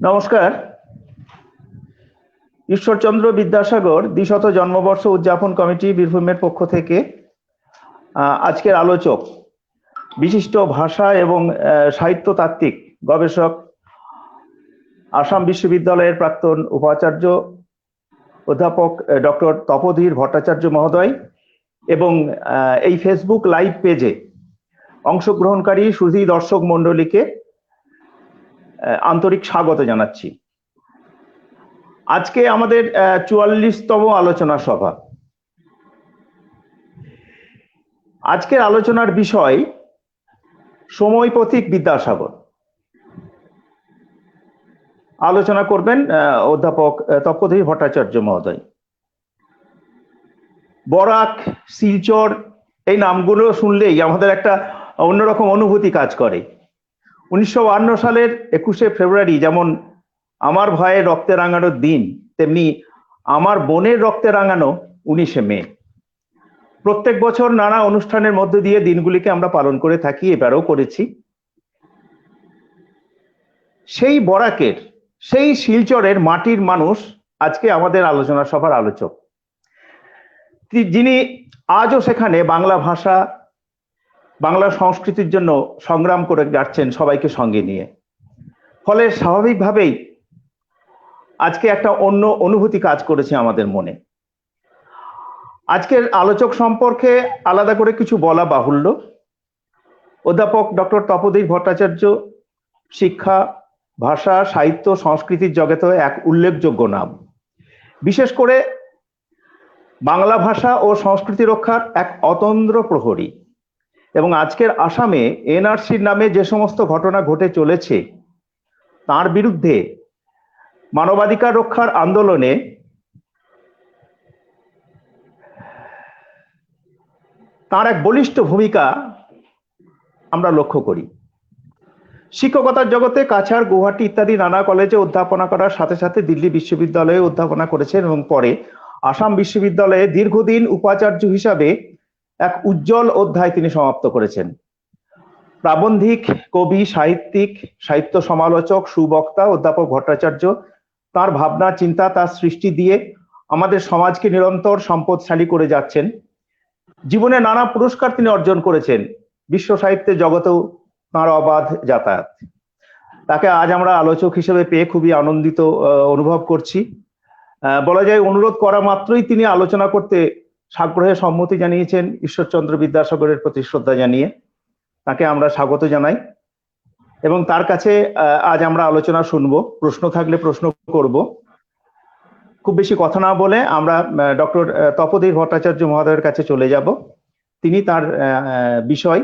নমস্কার। ঈশ্বরচন্দ্র বিদ্যাসাগর দ্বিশত জন্মবর্ষ উদযাপন কমিটি বীরভূমের পক্ষ থেকে আজকের আলোচক বিশিষ্ট ভাষা এবং সাহিত্যতাত্ত্বিক গবেষক, আসাম বিশ্ববিদ্যালয়ের প্রাক্তন উপাচার্য অধ্যাপক ডক্টর তপোধীর ভট্টাচার্য মহোদয় এবং এই ফেসবুক লাইভ পেজে অংশগ্রহণকারী সুধী দর্শক মণ্ডলীকে আন্তরিক স্বাগত জানাচ্ছি। আজকে আমাদের ৪৪তম আলোচনা সভা। আজকের আলোচনার বিষয় সময় পথিক বিদ্যাসাগর। আলোচনা করবেন অধ্যাপক তপোধীর ভট্টাচার্য মহোদয়। বরাক, শিলচর এই নামগুলো শুনলেই আমাদের একটা অন্যরকম অনুভূতি কাজ করে। 1952 সালের 21শে ফেব্রুয়ারি যেমন আমার ভাইয়ের রক্তে রাঙানো দিন, তেমনি আমার বোনের রক্তে রাঙানো 19শে মে। প্রত্যেক বছর নানা অনুষ্ঠানের মধ্য দিয়ে দিনগুলিকে আমরা পালন করে থাকি, এবারেও করেছি। সেই বরাকের, সেই শিলচরের মাটির মানুষ আজকে আমাদের আলোচনা সভার আলোচক, যিনি আজও সেখানে বাংলা ভাষা, বাংলা সংস্কৃতির জন্য সংগ্রাম করে যাচ্ছেন সবাইকে সঙ্গে নিয়ে। ফলে স্বাভাবিকভাবেই আজকে একটা অন্য অনুভূতি কাজ করেছে আমাদের মনে। আজকের আলোচক সম্পর্কে আলাদা করে কিছু বলা বাহুল্য। অধ্যাপক ডক্টর তপোধীর ভট্টাচার্য শিক্ষা, ভাষা, সাহিত্য, সংস্কৃতির জগতে এক উল্লেখযোগ্য নাম। বিশেষ করে বাংলা ভাষা ও সংস্কৃতি রক্ষার এক অতন্দ্র প্রহরী। এবং আজকের আসামে এনআরসির নামে যে সমস্ত ঘটনা ঘটে চলেছে তার বিরুদ্ধে মানবাধিকার রক্ষার আন্দোলনে তার এক বলিষ্ঠ ভূমিকা আমরা লক্ষ্য করি। শিক্ষকতার জগতে কাছাড়, গুয়াহাটি ইত্যাদি নানা কলেজে অধ্যাপনা করার সাথে সাথে দিল্লি বিশ্ববিদ্যালয়ে অধ্যাপনা করেছেন এবং পরে আসাম বিশ্ববিদ্যালয়ে দীর্ঘদিন উপাচার্য হিসাবে এক উজ্জ্বল অধ্যায় তিনি সমাপ্ত করেছেন। প্রাবন্ধিক, কবি, সাহিত্যিক, সাহিত্য সমালোচক, সুবক্তা অধ্যাপক ভট্টাচার্য তার ভাবনা, চিন্তা, তার সৃষ্টি দিয়ে আমাদের সমাজকে নিরন্তর সম্পদশালী করে যাচ্ছেন। জীবনে নানা পুরস্কার তিনি অর্জন করেছেন। বিশ্ব সাহিত্যের জগতেও তাঁর অবাধ যাতায়াত। তাকে আজ আমরা আলোচক হিসেবে পেয়ে খুবই আনন্দিত অনুভব করছি। বলা যায় অনুরোধ করা মাত্রই তিনি আলোচনা করতে সাগ্রহে সম্মতি জানিয়েছেন, ঈশ্বরচন্দ্র বিদ্যাসাগরের প্রতি শ্রদ্ধা জানিয়ে তাকে আমরা স্বাগত জানাই। এবং তার কাছে আজ আমরা আলোচনা শুনবো, প্রশ্ন থাকলে প্রশ্ন করব। খুব বেশি কথা না বলে আমরা ডক্টর তপোধীর ভট্টাচার্য মহোদয়ের কাছে চলে যাব। তিনি তার বিষয়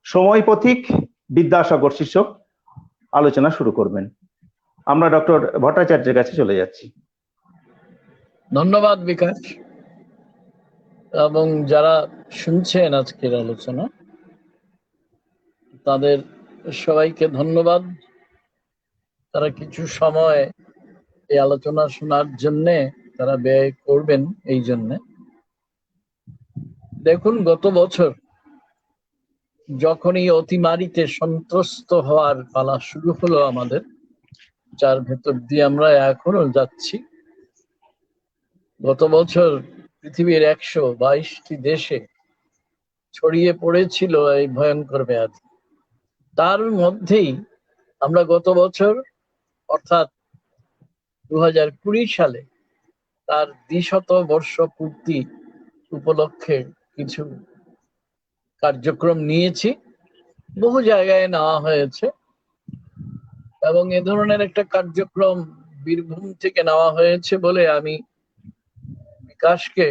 সময় পথিক বিদ্যাসাগর শীর্ষক আলোচনা শুরু করবেন। আমরা ডক্টর ভট্টাচার্যের কাছে চলে যাচ্ছি। ধন্যবাদ বিকাশ, এবং যারা শুনছেন আজকের আলোচনা তাদের সবাইকে ধন্যবাদ। তারা কিছু সময় এই আলোচনা শোনার জন্য তারা ব্যয় করবেন। এই জন্য দেখুন, গত বছর যখনই অতিমারিতে সন্ত্রস্ত হওয়ার পালা শুরু হলো আমাদের, যার ভেতর দিয়ে আমরা এখনো যাচ্ছি, গত বছর পৃথিবীর 122টি দেশে ছড়িয়ে পড়েছিল এই ভয়ঙ্কর ব্যাধি। তার মধ্যেই আমরা গত বছর অর্থাৎ 2020 সালে তার 200 বর্ষ পূর্তি উপলক্ষে কিছু কার্যক্রম নিয়েছি, বহু জায়গায় নেওয়া হয়েছে। এবং এ ধরনের একটা কার্যক্রম বীরভূম থেকে নেওয়া হয়েছে বলে আমি বিকাশকে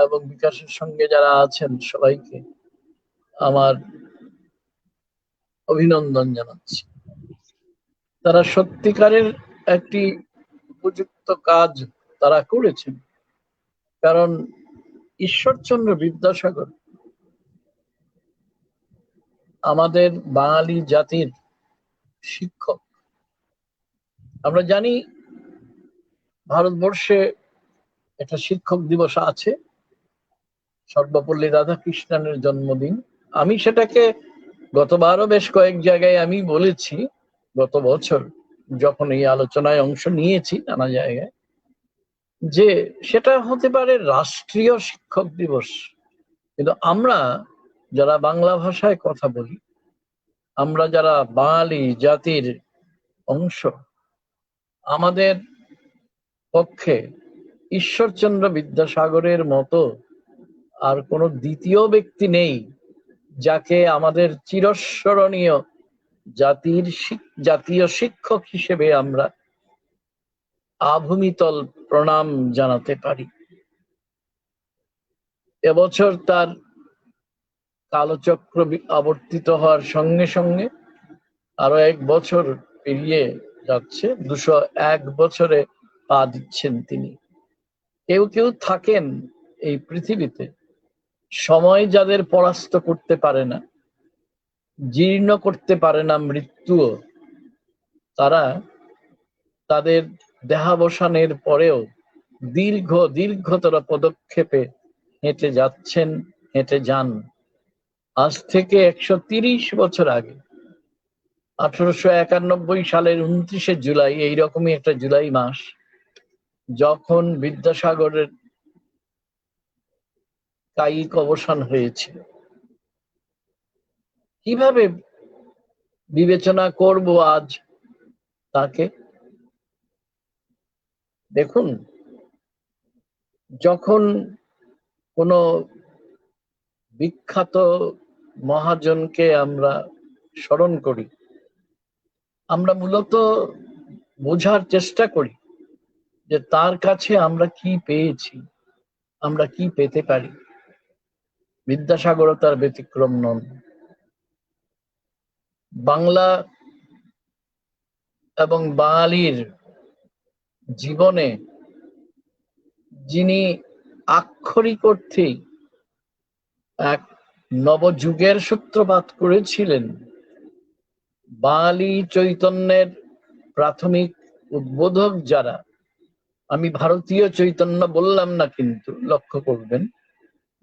এবং বিকাশের সঙ্গে যারা আছেন সবাইকে আমার অভিনন্দন জানাচ্ছি। তারা সত্যিকারের একটি উপযুক্ত কাজ তারা করেছেন, কারণ ঈশ্বরচন্দ্র বিদ্যাসাগর আমাদের বাঙালি জাতির শিক্ষক। আমরা জানি ভারতবর্ষে একটা শিক্ষক দিবস আছে, সর্বপল্লী রাধাকৃষ্ণনের জন্মদিন। আমি সেটাকে গতবারও বেশ কয়েক জায়গায় আমি বলেছি, গত বছর যখন এই আলোচনায় অংশ নিয়েছি নানা জায়গায়, যে সেটা হতে পারে রাষ্ট্রীয় শিক্ষক দিবস, কিন্তু আমরা যারা বাংলা ভাষায় কথা বলি, আমরা যারা বাঙালি জাতির অংশ, আমাদের পক্ষে ঈশ্বরচন্দ্র বিদ্যাসাগরের মতো আর কোনো দ্বিতীয় ব্যক্তি নেই যাকে আমাদের চিরস্মরণীয় জাতীয় শিক্ষক হিসেবে আমরা আভূমিতল প্রণাম জানাতে পারি। এবছর তার কালচক্র আবর্তিত হওয়ার সঙ্গে সঙ্গে আরো 1 বছর পেরিয়ে যাচ্ছে, 201 বছরে পা দিচ্ছেন তিনি। কেউ কেউ থাকেন এই পৃথিবীতে, সময় যাদের পরাস্ত করতে পারে না, জীর্ণ করতে পারে না মৃত্যুও, তারা তাদের দেহাবসানের পরেও দীর্ঘতর পদক্ষেপে হেঁটে যাচ্ছেন, হেঁটে যান। আজ থেকে 130 বছর আগে 1891 সালের 29শে জুলাই, এইরকমই একটা জুলাই মাস, যখন বিদ্যাসাগরের কায়িক অবসান হয়েছিল, কিভাবে বিবেচনা করব আজ তাকে? দেখুন, যখন কোনো বিখ্যাত মহাজনকে আমরা স্মরণ করি, আমরা মূলত বোঝার চেষ্টা করি যে তার কাছে আমরা কি পেয়েছি, আমরা কি পেতে পারি। বিদ্যাসাগরও তার ব্যতিক্রম নন। বাংলা এবং বাঙালির জীবনে যিনি আক্ষরিক অর্থেই এক নবযুগের সূত্রপাত করেছিলেন, বাঙালি চৈতন্যের প্রাথমিক উদ্বোধক যারা, আমি ভারতীয় চৈতন্য বললাম না, কিন্তু লক্ষ্য করবেন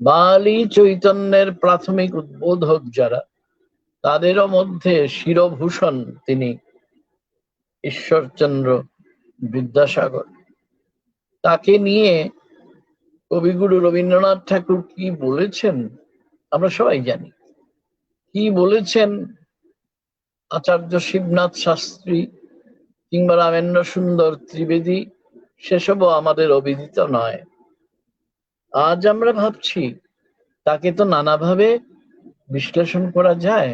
বাঙালি চৈতন্যের প্রাথমিক উদ্বোধক যারা, তাদেরও মধ্যে শিরভূষণ তিনি ঈশ্বরচন্দ্র বিদ্যাসাগর। তাকে নিয়ে কবিগুরু রবীন্দ্রনাথ ঠাকুর কি বলেছেন আমরা সবাই জানি। কি বলেছেন আচার্য শিবনাথ শাস্ত্রী কিংবা রামেন্দ্র সুন্দর ত্রিবেদী, সেসবও আমাদের অবিদিত নয়। আজ আমরা ভাবছি তাকে তো নানাভাবে বিশ্লেষণ করা যায়,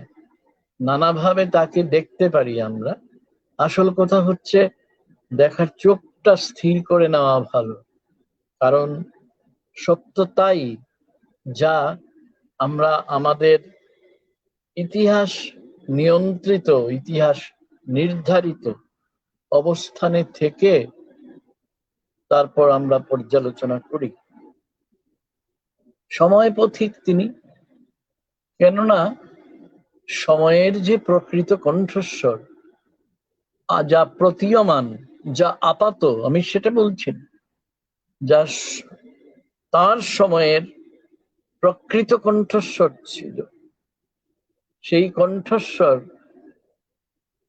নানাভাবে তাকে দেখতে পারি আমরা। আসল কথা হচ্ছে দেখার চোখটা স্থির করে নেওয়া ভালো, কারণ সত্য তাই যা আমরা আমাদের ইতিহাস নিয়ন্ত্রিত, ইতিহাস নির্ধারিত অবস্থানে থেকে তারপর আমরা পর্যালোচনা করি। সময় পথিক তিনি, কেননা সময়ের যে প্রকৃত কণ্ঠস্বর, যা প্রতীয়মান, যা আপাত, আমি সেটা বলছি, যা তার সময়ের প্রকৃত কণ্ঠস্বর ছিল, সেই কণ্ঠস্বর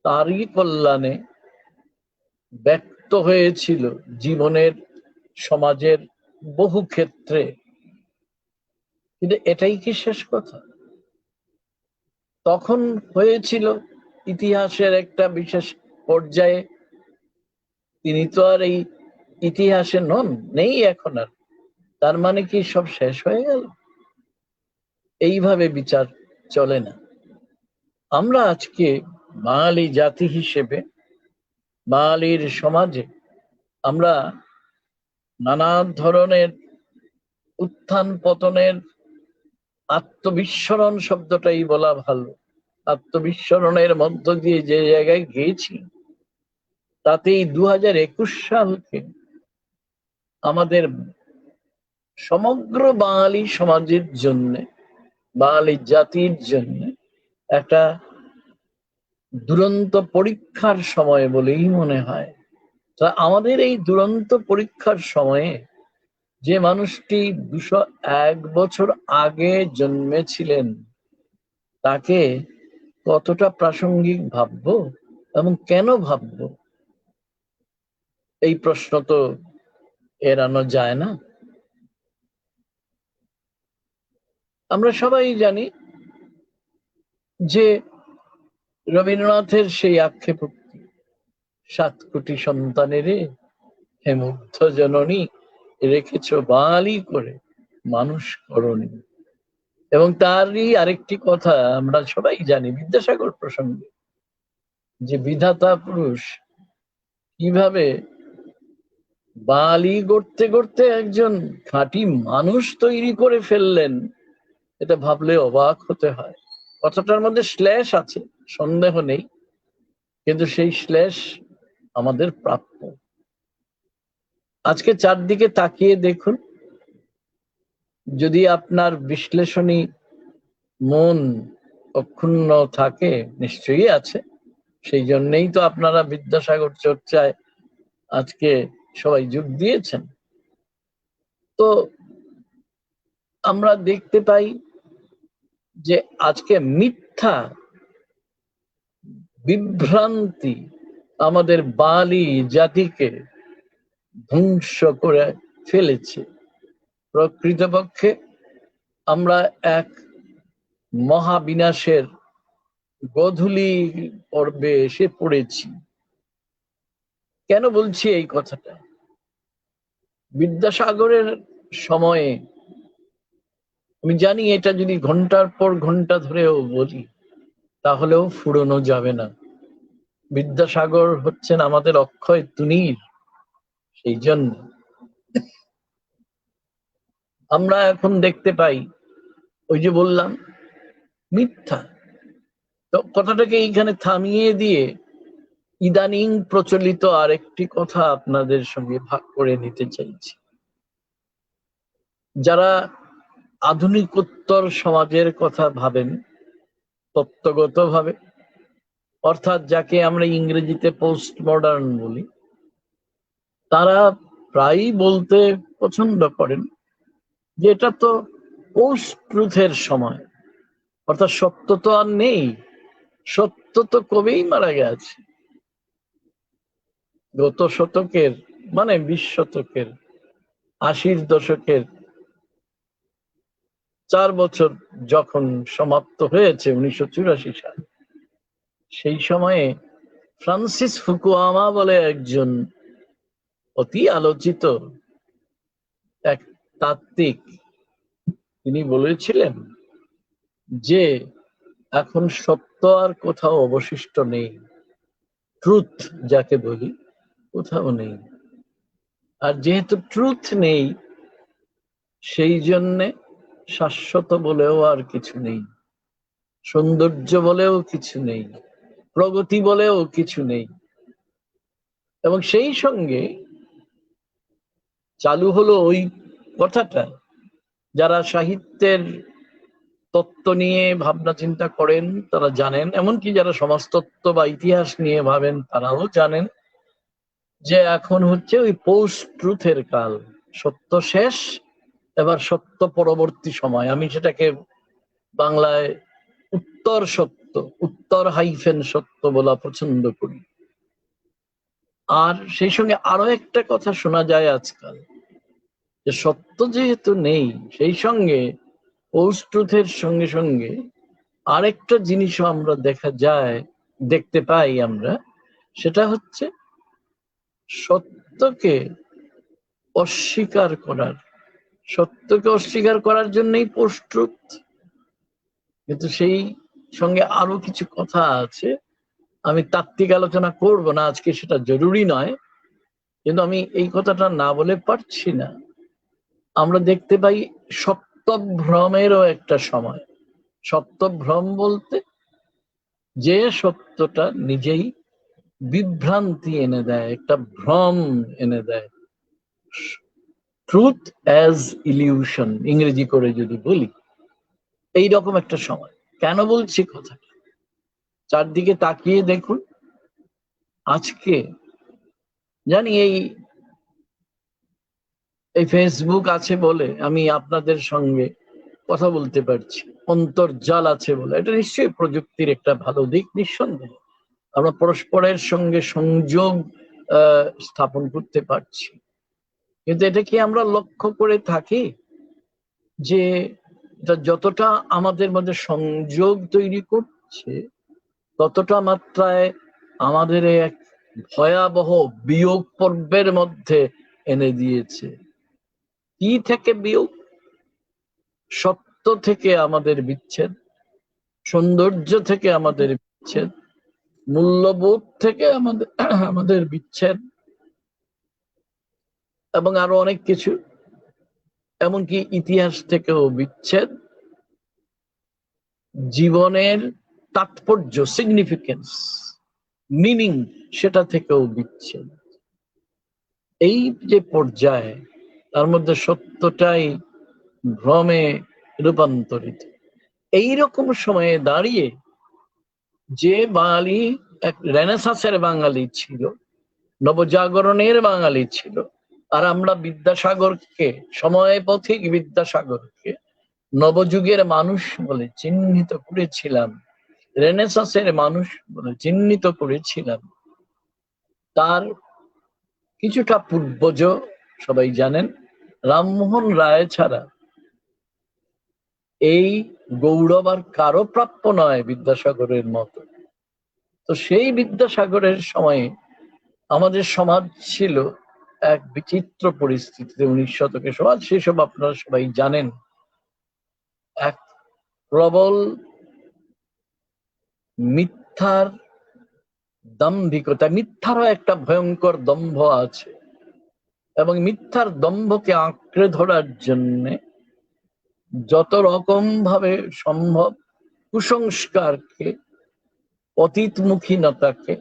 তারই কল্যাণে ব্যক্ত হয়েছিল জীবনের, সমাজের বহু ক্ষেত্রে। কিন্তু এটাই কি শেষ কথা? তখন হয়েছিল ইতিহাসের একটা বিশেষ পর্যায়ে, তিনি তো আর এই ইতিহাসে নন, নেই এখন আর। তার মানে কি সব শেষ হয়ে গেল? এইভাবে বিচার চলে না। আমরা আজকে বাঙালি জাতি হিসেবে, বাঙালির সমাজে আমরা নানা ধরনের উত্থান পতনের, আত্মবিস্মরণ শব্দটাই বলা ভালো, আত্মবিস্মরণের মধ্য দিয়ে যে জায়গায় গিয়েছি, তাতেই 2021 সালকে আমাদের সমগ্র বাঙালি সমাজের জন্য, বাঙালি জাতির জন্য একটা দুরন্ত পরীক্ষার সময় বলেই মনে হয়। তা আমাদের এই দুরন্ত পরীক্ষার সময়ে যে মানুষটি 201 বছর আগে জন্মেছিলেন, তাকে কতটা প্রাসঙ্গিক ভাববো এবং কেন ভাববো? এই প্রশ্ন তো এড়ানো যায় না। আমরা সবাই জানি যে রবীন্দ্রনাথের সেই আক্ষেপ, 7 কোটি সন্তানেরে হে মুগ্ধ জননী রেখেছ বালি করে মানুষ করণী। এবং তারই আরেকটি কথা আমরা সবাই জানি বিদ্যাসাগর প্রসঙ্গে, যে বিধাতা পুরুষ কিভাবে বালি গড়তে গড়তে একজন খাঁটি মানুষ তৈরি করে ফেললেন, এটা ভাবলে অবাক হতে হয়। কথাটার মধ্যে শ্লেষ আছে, সন্দেহ নেই, কিন্তু সেই শ্লেষ আমাদের প্রাপ্য। আজকে চারদিকে তাকিয়ে দেখুন, যদি আপনার বিশ্লেষণী মন অক্ষুণ্ণ থাকে, নিশ্চয়ই আছে, সেই জন্যই তো আপনারা বিদ্যাসাগর চর্চায় আজকে সবাই যোগ দিয়েছেন। তো আমরা দেখতে পাই যে আজকে মিথ্যা বিভ্রান্তি আমাদের বালি জাতিকে ধ্বংস করে ফেলেছে। প্রকৃতপক্ষে আমরা এক মহাবিনাশের গোধূলি পর্বে এসে পড়েছি। কেন বলছি এই কথাটা? বিদ্যাসাগরের সময়ে, আমি জানি এটা যদি ঘন্টার পর ঘন্টা ধরেও বলি তাহলেও ফুরোনো যাবে না। বিদ্যাসাগর হচ্ছেন আমাদের অক্ষয় তুনীর। সেই জন্য আমরা এখন দেখতে পাই, ওই যে বললাম মিথ্যা, তো কথাটাকে এইখানে থামিয়ে দিয়ে ইদানিং প্রচলিত আরেকটি কথা আপনাদের সঙ্গে ভাগ করে নিতে চাইছি। যারা আধুনিকোত্তর সমাজের কথা ভাবেন তত্ত্বগত ভাবে, অর্থাৎ যাকে আমরা ইংরেজিতে পোস্ট মডার্ন বলি, তারা প্রায়ই বলতে পছন্দ করেন যে এটা তো পোস্ট ট্রুথের সময়, অর্থাৎ সত্য তো আর নেই, সত্য তো কবেই মারা গেছে। গত শতকের মানে 20 শতকের 80-র দশকের 4 বছর যখন সমাপ্ত হয়েছে 1984 সাল, সেই সময়ে ফ্রান্সিস ফুকুয়ামা বলে একজন অতি আলোচিত এক তাত্ত্বিক, তিনি বলেছিলেন যে এখন সত্য আর কোথাও অবশিষ্ট নেই, ট্রুথ যাকে বলি কোথাও নেই। আর যেহেতু ট্রুথ নেই, সেই জন্যে শাশ্বত বলেও আর কিছু নেই, সৌন্দর্য বলেও কিছু নেই, প্রগতি বলেও কিছু নেই। এবং সেই সঙ্গে চালু হলো ওই কথাটা, যারা সাহিত্যের তত্ত্ব নিয়ে ভাবনা চিন্তা করেন তারা জানেন, এমনকি যারা সমাজতত্ত্ব বা ইতিহাস নিয়ে ভাবেন তারাও জানেন, যে এখন হচ্ছে ওই পোস্ট ট্রুথের কাল। সত্য শেষ, এবার সত্য পরবর্তী সময়। আমি সেটাকে বাংলায় উত্তর সত্য, উত্তর হাইফেন সত্য বলা পছন্দ করি। আর সেই সঙ্গে আরো একটা কথা শোনা যায় আজকাল, যে সত্য যেহেতু নেই, সেই সঙ্গে পোস্ট ট্রুথের সঙ্গে সঙ্গে আরেকটা জিনিসও আমরা দেখতে পাই আমরা, সেটা হচ্ছে সত্যকে অস্বীকার করার, সত্যকে অস্বীকার করার জন্যই পোস্ট ট্রুথ। কিন্তু সেই সঙ্গে আরো কিছু কথা আছে, আমি তাত্ত্বিক আলোচনা করব না আজকে, সেটা জরুরি নয়, কিন্তু আমি এই কথাটা না বলে পারছি না। আমরা দেখতে পাই সত্যভ্রমেরও একটা সময়। সত্যভ্রম বলতে যে সত্যটা নিজেই বিভ্রান্তি এনে দেয়, একটা ভ্রম এনে দেয়। ট্রুথ অ্যাজ ইলিউশন ইংরেজি করে যদি বলি, এইরকম একটা সময়। কেন বলছি কথাটা? চারদিকে তাকিয়ে দেখুন, আজকে জানি এই ফেসবুক আছে বলে আমি আপনাদের সঙ্গে কথা বলতে পারছি, অন্তর্জাল আছে বলে। এটা নিশ্চয়ই প্রযুক্তির একটা ভালো দিক, নিঃসন্দেহে। আমরা পরস্পরের সঙ্গে সংযোগ স্থাপন করতে পারছি। কিন্তু এটা কি আমরা লক্ষ্য করে থাকি যে এটা যতটা আমাদের মধ্যে সংযোগ তৈরি করছে, ততটা মাত্রায় আমাদের এক ভয়াবহ বিয়োগ পর্বের মধ্যে এনে দিয়েছে। কি থেকে বিয়োগ? সত্য থেকে আমাদের বিচ্ছেদ, সৌন্দর্য থেকে আমাদের বিচ্ছেদ, মূল্যবোধ থেকে আমাদের বিচ্ছেদ, এবং আরো অনেক কিছু, এমনকি ইতিহাস থেকেও বিচ্ছেদ, জীবনের তাৎপর্য, সিগনিফিকেন্স, মিনিং, সেটা থেকেও বিচ্ছেদ। এই যে পর্যায়ে, তার মধ্যে সত্যটাই ভ্রমে রূপান্তরিত। এইরকম সময়ে দাঁড়িয়ে যে বাঙালি এক রেনেসাঁসের বাঙালি ছিল, নবজাগরণের বাঙালি ছিল, আর আমরা বিদ্যাসাগরকে, সময় পথিক বিদ্যাসাগরকে নবযুগের মানুষ বলে চিহ্নিত করেছিলাম, রেনেসাঁসের মানুষ বলে চিহ্নিত করেছিলাম, তার কিছুটা পূর্বজ সবাই জানেন, রামমোহন রায় ছাড়া এই গৌরব আর কারো প্রাপ্য নয় বিদ্যাসাগরের মতো। তো সেই বিদ্যাসাগরের সময়ে আমাদের সমাজ ছিল এক বিচিত্র পরিস্থিতিতে, 19 শতকের সমাজ, সেসব আপনারা সবাই জানেন। এক প্রবল মিথ্যার দাম্ভিকতা, মিথ্যারও একটা ভয়ঙ্কর দম্ভ আছে, এবং মিথ্যার দম্ভকে আঁকড়ে ধরার জন্য যত রকম ভাবে সম্ভব কুসংস্কারকে, অতীতমুখীনতাকে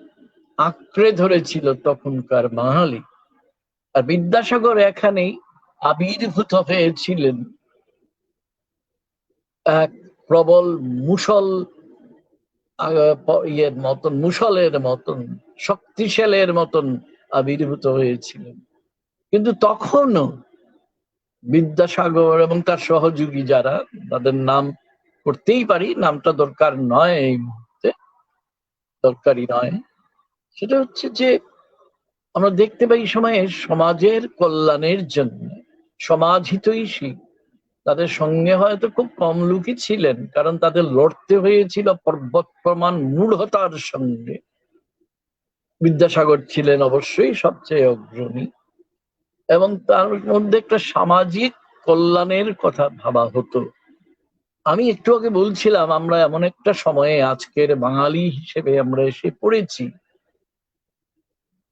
আঁকড়ে ধরেছিল তখনকার বাঙালি। আর বিদ্যাসাগর এখানেই আবির্ভূত হয়েছিলেন এক প্রবল মুসল, ইয়ের মতন, মুসলের মতন, শক্তিশালের মতন আবির্ভূত হয়েছিলেন। কিন্তু তখনও বিদ্যাসাগর এবং তার সহযোগী যারা, তাদের নাম করতেই পারি, নামটা দরকার নয় এই মুহূর্তে, দরকারি নয়, সেটা হচ্ছে যে আমরা দেখতে পাই সময়ে সমাজের কল্যাণের জন্য সমাজহিতৈষী তাদের সঙ্গে হয়তো খুব কম লোকই ছিলেন, কারণ তাদের লড়তে হয়েছিল পর্বত প্রমাণ মূঢ়তার সঙ্গে। বিদ্যাসাগর ছিলেন অবশ্যই সবচেয়ে অগ্রণী, এবং তার মধ্যে একটা সামাজিক কল্যাণের কথা ভাবা হতো। আমি একটু আগে বলছিলাম আমরা এমন একটা সময়ে আজকের বাঙালি হিসেবে আমরা এসে পড়েছি।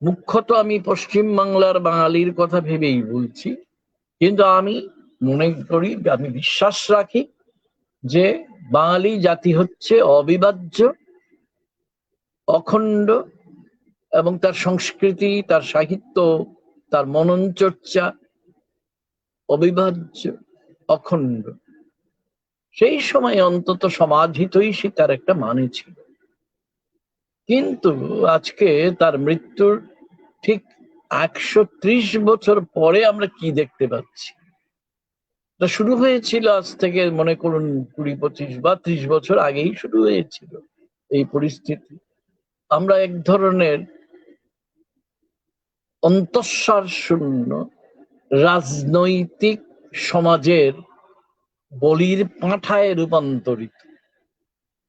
মুখ্যত আমি পশ্চিম বাংলার বাঙালির কথা ভেবেই বলছি, কিন্তু আমি মনে করি, আমি বিশ্বাস রাখি যে বাঙালি জাতি হচ্ছে অবিভাজ্য, অখণ্ড, এবং তার সংস্কৃতি, তার সাহিত্য, তার মনন চর্চা অবিভাজ্য, অখণ্ড। সেই সময় অন্তত সমাজহিতৈষী তার একটা মানে ছিল। কিন্তু আজকে তার মৃত্যুর ঠিক 130 বছর পরে আমরা কি দেখতে পাচ্ছি? এটা শুরু হয়েছিল আজ থেকে মনে করুন 20-25 বা 30 বছর আগেই শুরু হয়েছিল এই পরিস্থিতি। আমরা এক ধরনের অন্তঃসার শূন্য রাজনৈতিক সমাজের বলির পাঁঠায় রূপান্তরিত।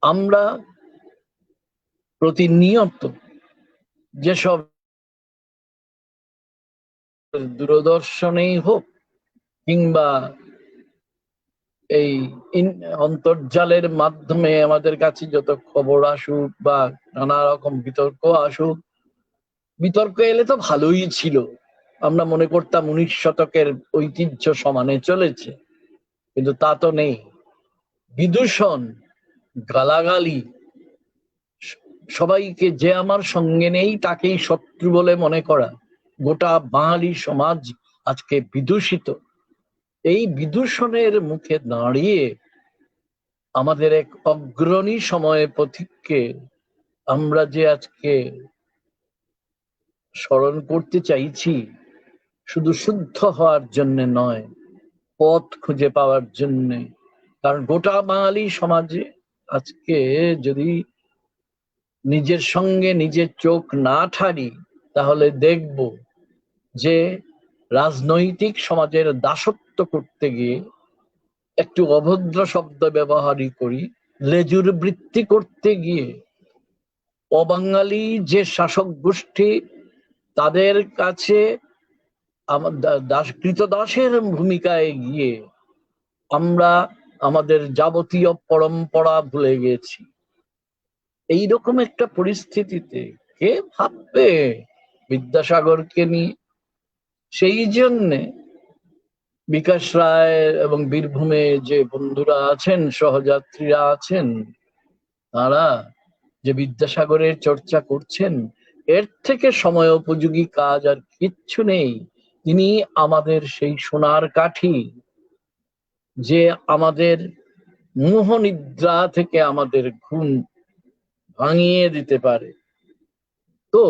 আমরা প্রতিনিয়ত যেসব দূরদর্শনেই হোক কিংবা এই অন্তর্জালের মাধ্যমে আমাদের কাছে যত খবর আসুক বা নানা রকম বিতর্ক আসুক, বিতর্ক এলে তো ভালোই ছিল, আমরা মনে করতাম 19 শতকের ঐতিহ্য সমানে চলেছে, কিন্তু তা তো নেই। বিদূষণ, গালাগালি, সবাইকে যে আমার সঙ্গে নেই তাকেই শত্রু বলে মনে করা, গোটা বাঙালি সমাজ আজকে বিদূষিত। এই বিদূষণের মুখে দাঁড়িয়ে আমাদের এক অগ্রণী সময় পথিককে আমরা যে আজকে স্মরণ করতে চাইছি, শুধু শুদ্ধ হওয়ার জন্য নয়, পথ খুঁজে পাওয়ার জন্যে। কারণ গোটা বাঙালি সমাজে আজকে যদি নিজের সঙ্গে নিজের চোখ না ঠারি, তাহলে দেখব যে রাজনৈতিক সমাজের দাসত্ব করতে গিয়ে একটু অভদ্র শব্দ ব্যবহারই করি, লেজুর বৃত্তি করতে গিয়ে অবাঙালি যে শাসক গোষ্ঠী তাদের কাছে কৃতদাসের ভূমিকায় গিয়ে আমরা আমাদের যাবতীয় পরম্পরা ভুলে গেছি। এইরকম একটা পরিস্থিতিতে কে ভাববে বিদ্যাসাগরকে নিয়ে? সেই জন্যে বিকাশ রায় এবং বীরভূমে যে বন্ধুরা আছেন, সহযাত্রীরা আছেন, তারা যে বিদ্যাসাগরের চর্চা করছেন, এর থেকে সময় উপযোগী কাজ আর কিচ্ছু নেই। তিনি আমাদের সেই সোনার কাঠি, যে আমাদের মোহনিদ্রা থেকে আমাদের ঘুম ভাঙিয়ে দিতে পারে। তো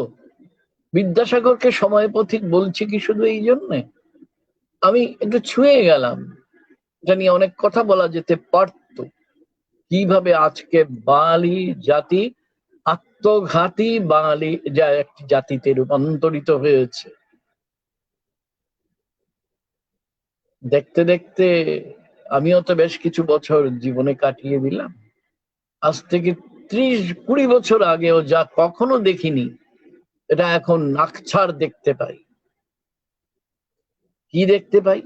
বিদ্যাসাগরকে সময় পথিক বলছি কি শুধু এই জন্যে? আমি একটু ছুঁয়ে গেলাম, জানি অনেক কথা বলা যেতে পারত, কিভাবে আজকে বাঙালি জাতি আত্মঘাতী বাঙালি যা একটি জাতিতে রূপান্তরিত হয়েছে। দেখতে দেখতে আমিও তো বেশ কিছু বছর জীবনে কাটিয়ে দিলাম। আজ থেকে 30-20 বছর আগেও যা কখনো দেখিনি, এটা এখন নাকছাড় দেখতে পাই। কি দেখতে পাই?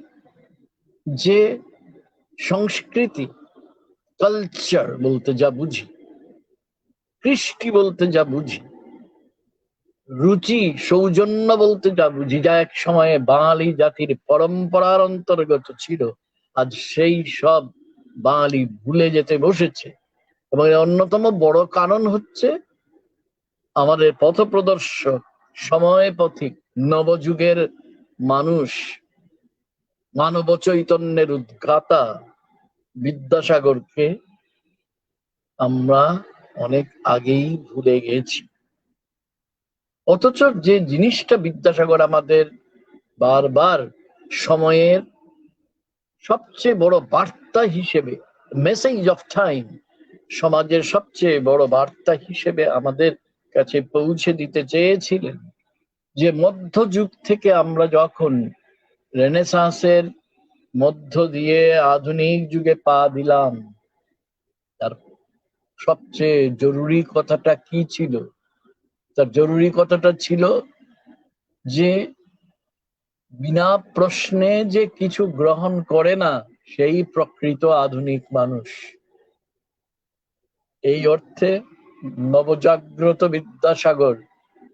যে সংস্কৃতি, কালচার বলতে যা বুঝি, কৃষ্টি বলতে যা বুঝি, রুচি সৌজন্য বলতে যা বুঝি, যা এক সময়ে বাঙালি জাতির পরম্পরার অন্তর্গত ছিল, আজ সেই সব বাঙালি ভুলে যেতে বসেছে। এবং এর অন্যতম বড় কারণ হচ্ছে আমাদের পথপ্রদর্শক, সময় পথিক, নবযুগের মানুষ, মানব চৈতন্যের উদ্গাতা বিদ্যাসাগরকে আমরা অনেক আগেই ভুলে গেছি। অথচ যে জিনিসটা বিদ্যাসাগর আমাদের বারবার সময়ের সবচেয়ে বড় বার্তা হিসেবে, মেসেজ অফ টাইম, সমাজের সবচেয়ে বড় বার্তা হিসেবে আমাদের কাছে পৌঁছে দিতে চেয়েছিলেন, যে মধ্যযুগ থেকে আমরা যখন রেনেসাঁসের মধ্য দিয়ে আধুনিক যুগে পা দিলাম, তার সবচেয়ে জরুরি কথাটা কি ছিল? তার জরুরি কথাটা ছিল যে বিনা প্রশ্নে যে কিছু গ্রহণ করে না, সেই প্রকৃত আধুনিক মানুষ। এই অর্থে নবজাগ্রত বিদ্যাসাগর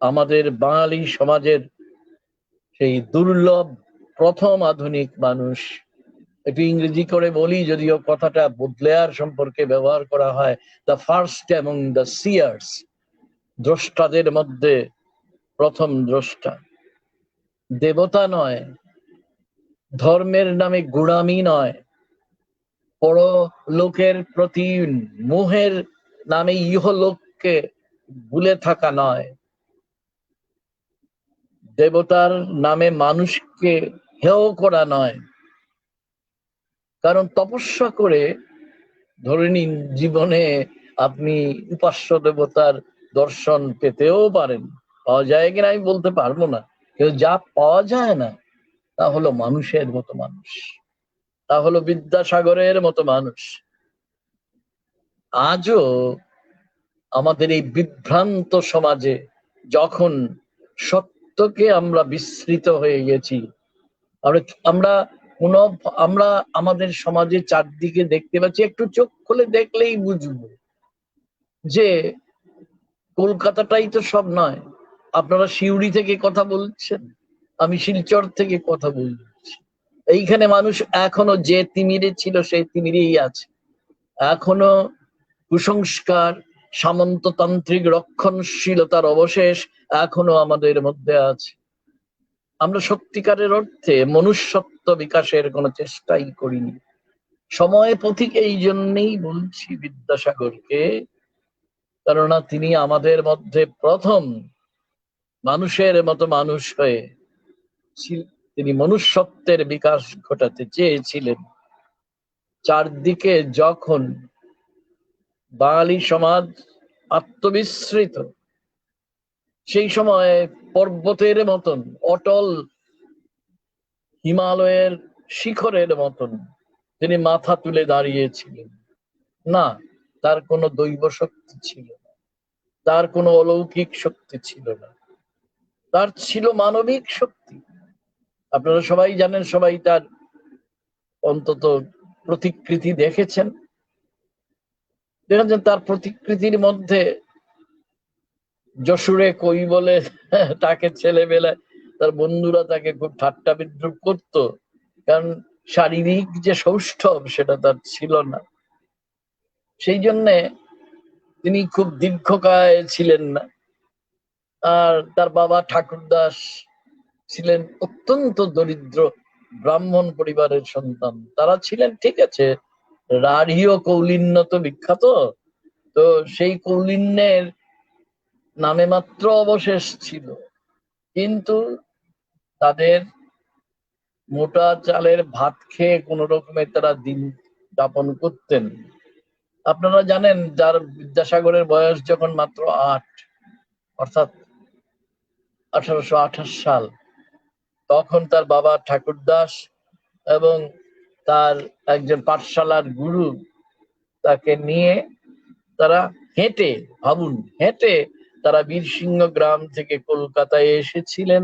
আমাদের বাঙালি সমাজের সেই দুর্লভ প্রথম আধুনিক মানুষ। একটু ইংরেজি করে বলি, যদিও কথাটা বুডলেয়ার সম্পর্কে ব্যবহার করা হয়, the first among the seers, দ্রষ্টাদের মধ্যে প্রথম দ্রষ্টা। দেবতা নয়, ধর্মের নামে গোঁড়ামি নয়, পরলোকের প্রতি মোহের নামে ইহলোককে ভুলে থাকা নয়, দেবতার নামে মানুষকে হেয় করা নয়। কারণ তপস্যা করে ধরে নিন জীবনে আপনি উপাস্য দেবতার দর্শন পেতেও পারেন, পাওয়া যায় কিনা আমি বলতে পারবো না, কিন্তু যা পাওয়া যায় না তা হলো মানুষের মতো মানুষ, তা হলো বিদ্যাসাগরের মতো মানুষ। আজও আমাদের এই বিভ্রান্ত সমাজে যখন সত্যকে আমরা বিস্মৃত হয়ে গেছি, আমরা আমরা আমাদের সমাজে চারদিকে দেখতে পাচ্ছি, একটু চোখ খুলে দেখলেই বুঝবো যে কলকাতাটাই তো সব নয়। আপনারা সিউড়ি থেকে কথা বলছেন, আমি শিলচর থেকে কথা বলছি। এইখানে মানুষ এখনো যে তিমিরে ছিল সেই তিমিরেই আছে। এখনো কুসংস্কার, সামন্ততান্ত্রিক রক্ষণশীলতার অবশেষ এখনো আমাদের মধ্যে আছে। আমরা সত্যিকারের অর্থে মনুষ্যত্ব বিকাশের কোনো চেষ্টাই করিনি। সময় পথিক এই জন্যেই বলছি বিদ্যাসাগরকে, কেননা তিনি আমাদের মধ্যে প্রথম মানুষের মতো মানুষ হয়ে তিনি মনুষ্যত্বের বিকাশ ঘটাতে চেয়েছিলেন। চারদিকে যখন বাঙালি সমাজ আত্মবিস্মৃত, সেই সময় পর্বতের মতন, অটল হিমালয়ের শিখরের মতন তিনি মাথা তুলে দাঁড়িয়েছিলেন। না, তার কোনো দৈব শক্তি ছিল না, তার কোনো অলৌকিক শক্তি ছিল না, তার ছিল মানবিক শক্তি। আপনারা সবাই জানেন, সবাই তার অন্তত প্রতিকৃতি দেখেছেন। তার প্রতিকৃতির মধ্যে যশোরে কই বলে তাকে ছেলেবেলায় তার বন্ধুরা তাকে খুব ঠাট্টা বিদ্রুপ করত, কারণ শারীরিক যে সৌষ্ঠব সেটা তার ছিল না। সেই জন্যে তিনি খুব দীর্ঘকায় ছিলেন না। আর তার বাবা ঠাকুরদাস ছিলেন অত্যন্ত দরিদ্র ব্রাহ্মণ পরিবারের সন্তান। তারা ছিলেন, ঠিক আছে, রাঢ়ী কৌলিন্য তো বিখ্যাত, তো সেই কৌলিন্যের নামে মাত্র অবশেষ ছিল, কিন্তু তাদের মোটা চালের ভাত খেয়ে কোন রকমের তারা দিন যাপন করতেন। আপনারা জানেন, যার বিদ্যাসাগরের বয়স যখন মাত্র 8, অর্থাৎ 1828 সাল, তখন তার বাবা ঠাকুরদাস এবং তার একজন পাঠশালার গুরু তাকে নিয়ে তারা হেঁটে, ভাবুন, হেঁটে তারা বীরসিংহ গ্রাম থেকে কলকাতায় এসেছিলেন।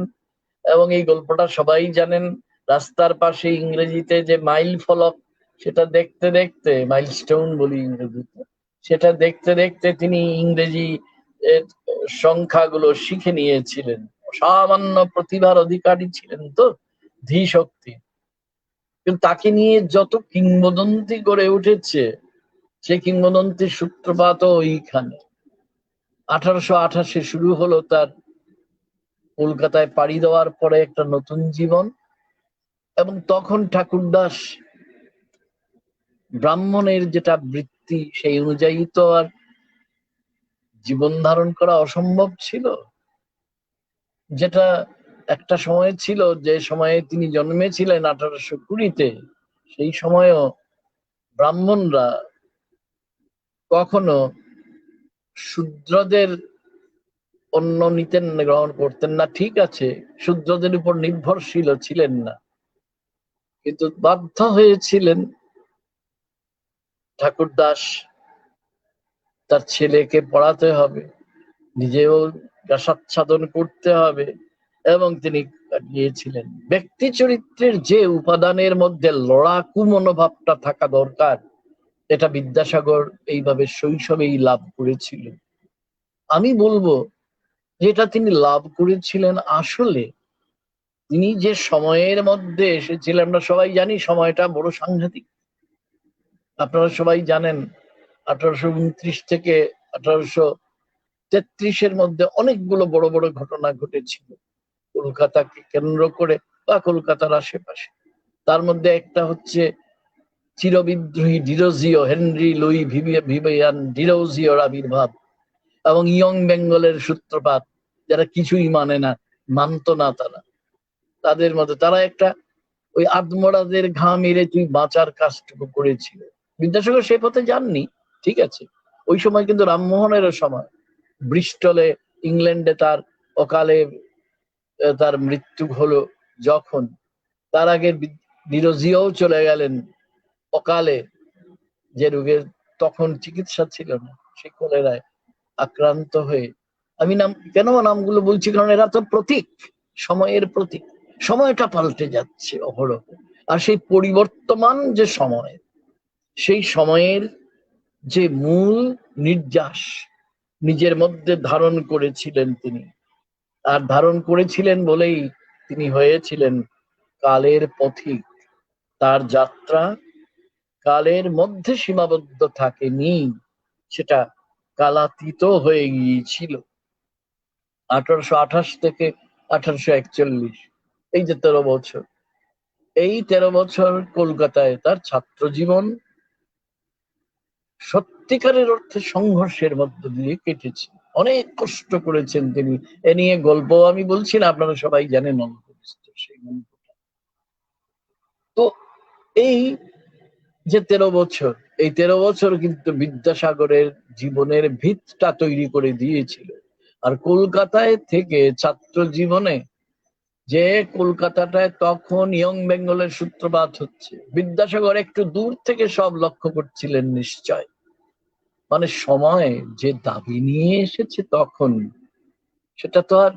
এবং এই গল্পটা সবাই জানেন। রাস্তার পাশে ইংরেজিতে যে মাইল ফলক, সেটা দেখতে দেখতে, মাইলস্টোন বলি ইংরেজিতে, সেটা দেখতে দেখতে তিনি ইংরেজি সংখ্যাগুলো শিখে নিয়েছিলেন। সামান্য প্রতিভার অধিকারী ছিলেন তো, ধী শক্তি। কিন্তু তাকে নিয়ে যত কিংবদন্তি গড়ে উঠেছে, সে কিংবদন্তির সূত্রপাত ওইখানে। 1828 শুরু হলো তার কলকাতায় পাড়ি দেওয়ার পরে একটা নতুন জীবন। এবং তখন ঠাকুরদাস ব্রাহ্মণের যেটা বৃত্তি, সেই অনুযায়ী তো আর জীবন ধারণ করা অসম্ভব ছিল। যেটা একটা সময় ছিল, যে সময়ে তিনি জন্মেছিলেন 1820-তে, সেই সময়ও ব্রাহ্মণরা কখনো শূদ্রদের অন্ন নিতেন, গ্রহণ করতেন না। ঠিক আছে, শূদ্রদের উপর নির্ভরশীল ছিলেন না, কিন্তু বাধ্য হয়েছিলেন ঠাকুরদাস তার ছেলেকে পড়াতে হবে, নিজেও রসাচ্ছাদন করতে হবে। এবং তিনি গিয়েছিলেন। ব্যক্তি চরিত্রের যে উপাদানের মধ্যে লড়াকু মনোভাবটা থাকা দরকার, এটা বিদ্যাসাগর এইভাবে শৈশবেই লাভ করেছিলেন। আমি বলবো যেটা তিনি লাভ করেছিলেন, আসলে তিনি যে সময়ের মধ্যে এসেছিলেন, আমরা সবাই জানি সময়টা বড় সাংঘাতিক। আপনারা সবাই জানেন 1829 থেকে 1833-এর মধ্যে অনেকগুলো বড় বড় ঘটনা ঘটেছিল কলকাতাকে কেন্দ্র করে বা কলকাতার আশেপাশে। তার মধ্যে একটা হচ্ছে চিরবিদ্রোহী ডিরোজিও, হেনরি লুই ভিভিয়ান ডিরোজিওর আবির্ভাব, এবং ইয়ং বেঙ্গলের সূত্রপাত। যারা কিছুই মানে না, মানত না তারা, তাদের মধ্যে তারা একটা ওই আদমরাদের ঘা মেরে তুই বাঁচার কাজটুকু করেছিল। বিদ্যাসাগর সে পথে যাননি, ঠিক আছে। ওই সময় কিন্তু রামমোহনেরও সময়, ব্রিস্টলে ইংল্যান্ডে তার অকালে তার মৃত্যু হলো যখন, তার আগে ডিরোজিও চলে গেলেন অকালে, যে রোগের তখন চিকিৎসা ছিল না, সে কলেরায় আক্রান্ত হয়ে। আমি কেন নামগুলো বলছি, কারণ এরা তো প্রতীক, সময়ের প্রতীক। সময়টা পাল্টে যাচ্ছে অহরহ, আর সেই পরিবর্তমান যে সময়, সেই সময়ের যে মূল নির্যাস নিজের মধ্যে ধারণ করেছিলেন তিনি, আর ধারণ করেছিলেন বলেই তিনি হয়েছিলেন কালের পথিক। তার যাত্রা কালের মধ্যে সীমাবদ্ধ থাকেনি, সেটা কালাতীত হয়ে গিয়েছিল। 1828 থেকে 1841, এই যে 13 বছর, এই 13 বছর কলকাতায় তার ছাত্র জীবন সত্যিকারের অর্থে সংঘর্ষের মধ্য দিয়ে কেটেছে। অনেক কষ্ট করেছেন তিনি। এ নিয়ে গল্প আমি বলছি না, আপনারা সবাই জানেন অল্প বিস্তর সেই গল্পটা। তো এই যে 13 বছর, এই 13 বছর কিন্তু বিদ্যাসাগরের জীবনের ভিতটা তৈরি করে দিয়েছিল। আর কলকাতায় থেকে ছাত্র জীবনে, যে কলকাতাটায় তখন ইয়ং বেঙ্গলের সূত্রপাত হচ্ছে, বিদ্যাসাগর একটু দূর থেকে সব লক্ষ্য করছিলেন নিশ্চয়। মানে সময় যে দাবি নিয়ে এসেছে তখন, সেটা তো আর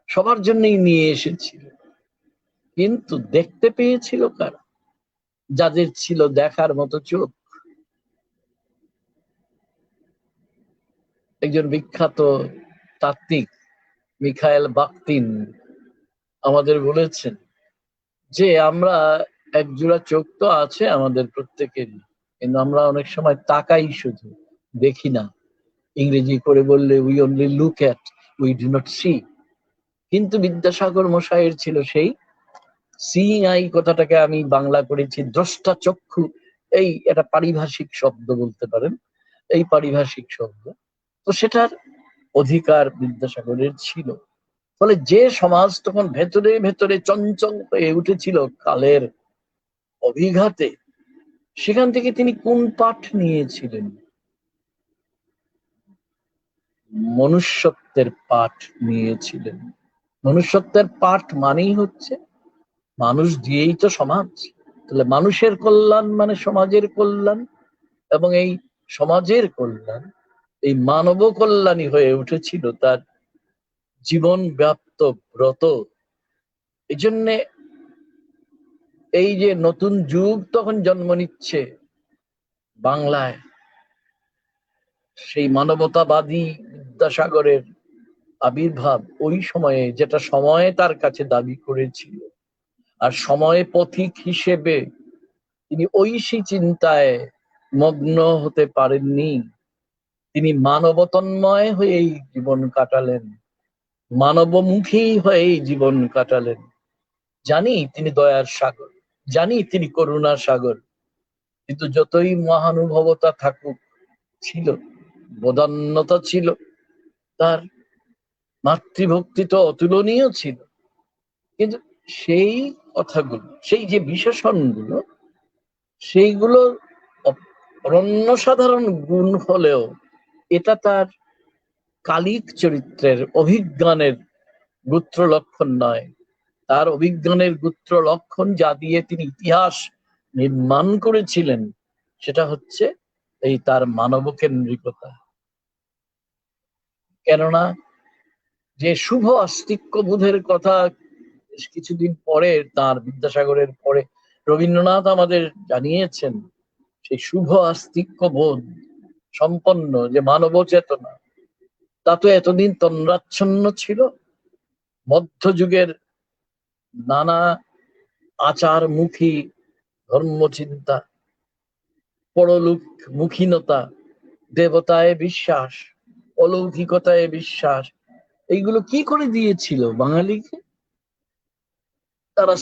সবার জন্যই নিয়ে এসেছিল, কিন্তু দেখতে পেয়েছিল কারা? যাদের ছিল দেখার মতো চোখ। একজন বিখ্যাত তাত্ত্বিক মিখায়েল বাখতিন আমাদের বলেছেন যে আমরা একজোড়া চোখ তো আছে আমাদের প্রত্যেকেরই, কিন্তু আমরা অনেক সময় তাকাই, শুধু দেখি না। ইংরেজি করে বললে we only look at, we do not see. কিন্তু বিদ্যাসাগর মশাইয়ের ছিল সেই সিইং আই, কথাটাকে আমি বাংলা করেছি দ্রষ্টা চক্ষু। এই একটা পারিভাষিক শব্দ বলতে পারেন, এই পারিভাষিক শব্দ। তো সেটার অধিকার বিদ্যাসাগরের ছিল। ফলে যে সমাজ তখন ভেতরে ভেতরে চঞ্চল হয়ে উঠেছিল কালের অভিঘাতে, সেখান থেকে তিনি কোন পাঠ নিয়েছিলেন? মনুষ্যত্বের পাঠ নিয়েছিলেন। মনুষ্যত্বের পাঠ মানেই হচ্ছে মানুষ দিয়েই তো সমাজ। তাহলে মানুষের কল্যাণ মানে সমাজের কল্যাণ, এবং এই সমাজের কল্যাণ, এই মানব কল্যাণই হয়ে উঠেছিল তার জীবন ব্যাপ্ত ব্রত। এই জন্যে এই যে নতুন যুগ তখন জন্ম নিচ্ছে বাংলায়, সেই মানবতাবাদী বিদ্যাসাগরের আবির্ভাব ওই সময়ে, যেটা সময় তার কাছে দাবি করেছিল। আর সময় পথিক হিসেবে তিনি ঐশী চিন্তায় মগ্ন হতে পারেননি। তিনি মানবতন্ময় হয়েই জীবন কাটালেন, মানবমুখী হয়েই জীবন কাটালেন। জানি তিনি দয়ার সাগর, জানি তিনি করুণার সাগর, কিন্তু যতই মহানুভবতা থাকুক, ছিল বদান্যতা ছিল, তার মাতৃভক্তি তো অতুলনীয় ছিল। কিন্তু সেই কথাগুলো, সেই যে বিশেষণগুলো, সেইগুলো অনন্য সাধারণ গুণ হলেও এটা তার কালিক চরিত্রের অভিজ্ঞানের গোত্র লক্ষণ নয়। তার অভিজ্ঞানের গোত্র লক্ষণ যা দিয়ে তিনি ইতিহাস নির্মাণ করেছিলেন, সেটা হচ্ছে এই তার মানব কেন্দ্রিকতা। কেননা যে শুভ আস্তিক্য বোধের কথা কিছুদিন পরে, তার বিদ্যাসাগরের পরে রবীন্দ্রনাথ আমাদের জানিয়েছেন, সেই শুভ আস্তিক্য বোধ সম্পন্ন যে মানব চেতনা, তা তো এতদিন তন্দ্রাচ্ছন্ন ছিল। মধ্যযুগের নানা আচারমুখী ধর্মচিন্তা, পরলোক মুখীনতা, দেবতায় বিশ্বাস, অলৌকিকতায় বিশ্বাস, এইগুলো কি করে দিয়েছিল বাঙালিকে? তারা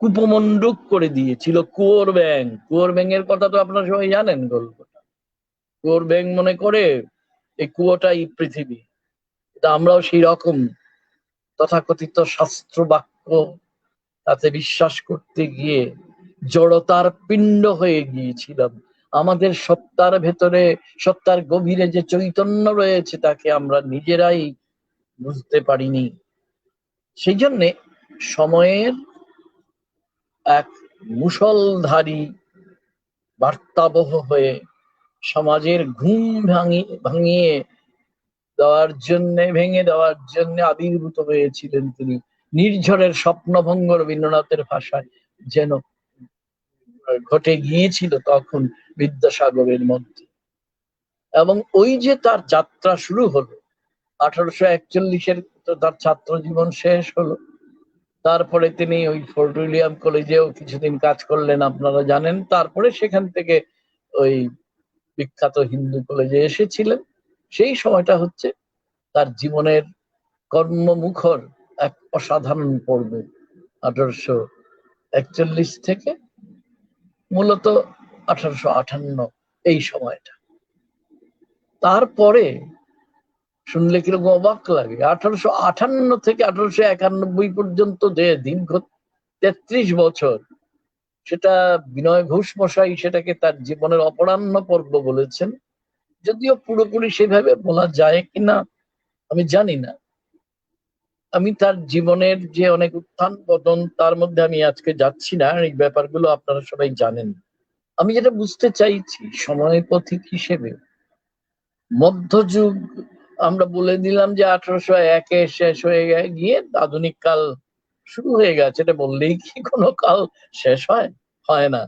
কুপমণ্ডুক করে দিয়েছিল। কুয়োর ব্যাং, কুয়োর ব্যাঙের কথা তো আপনারা সবাই জানেন গল্পটা। কুয়োর ব্যাং মনে করে এই কুয়োটাই পৃথিবী। এটা আমরাও সেই রকম তথাকথিত শাস্ত্র বাক্য তাতে বিশ্বাস করতে গিয়ে জড়তার পিণ্ড হয়ে গিয়েছিলাম। আমাদের সত্তার ভেতরে, সত্তার গভীরে যে চৈতন্য রয়েছে, তাকে আমরা নিজেরাই বুঝতে পারিনি। সেই জন্যে সময়ের এক মুষলধারী বার্তাবহ হয়ে সমাজের ঘুম ভাঙিয়ে দেওয়ার জন্য, ভেঙে দেওয়ার জন্য আবির্ভূত হয়েছিলেন তিনি। নির্ঝরের স্বপ্নভঙ্গ রবীন্দ্রনাথের ভাষায় যেন ঘটে গিয়েছিল তখন বিদ্যাসাগরের মধ্যে। এবং ওই যে তার যাত্রা শুরু হলো 1841-এর, তার ছাত্র জীবন শেষ হলো। তারপরে তিনি ওই ফোর্ট উইলিয়াম কলেজেও কিছুদিন কাজ করলেন, আপনারা জানেন। তারপরে সেখান থেকে ওই বিখ্যাত হিন্দু কলেজে এসেছিলেন। সেই সময়টা হচ্ছে তার জীবনের কর্মমুখর এক অসাধারণ পর্ব, 1841 থেকে মূলত 1858 এই সময়টা। তারপরে শুনলে কিরকম অবাক লাগে, 1858 থেকে 1891 পর্যন্ত যে দীর্ঘ 33 বছর, সেটা বিনয় ঘোষ মশাই সেটাকে তার জীবনের অপরাহ্ন পর্ব বলেছেন। যদিও পুরোপুরি সেভাবে বলা যায় কিনা আমি জানি না, আমি তার জীবনের যে অনেক উত্থান পতন তার মধ্যে আমি আজকে যাচ্ছি না, এই ব্যাপারগুলো আপনারা সবাই জানেন। আমি যেটা বুঝতে চাইছি সময় পথিক হিসেবে মধ্যযুগ আমরা বলে দিলাম যে 1801-এ শেষ হয়ে গিয়ে আধুনিক কাল শুরু হয়ে গেছে, এটা বললেই কি কোনো কাল শেষ হয়? হয় না।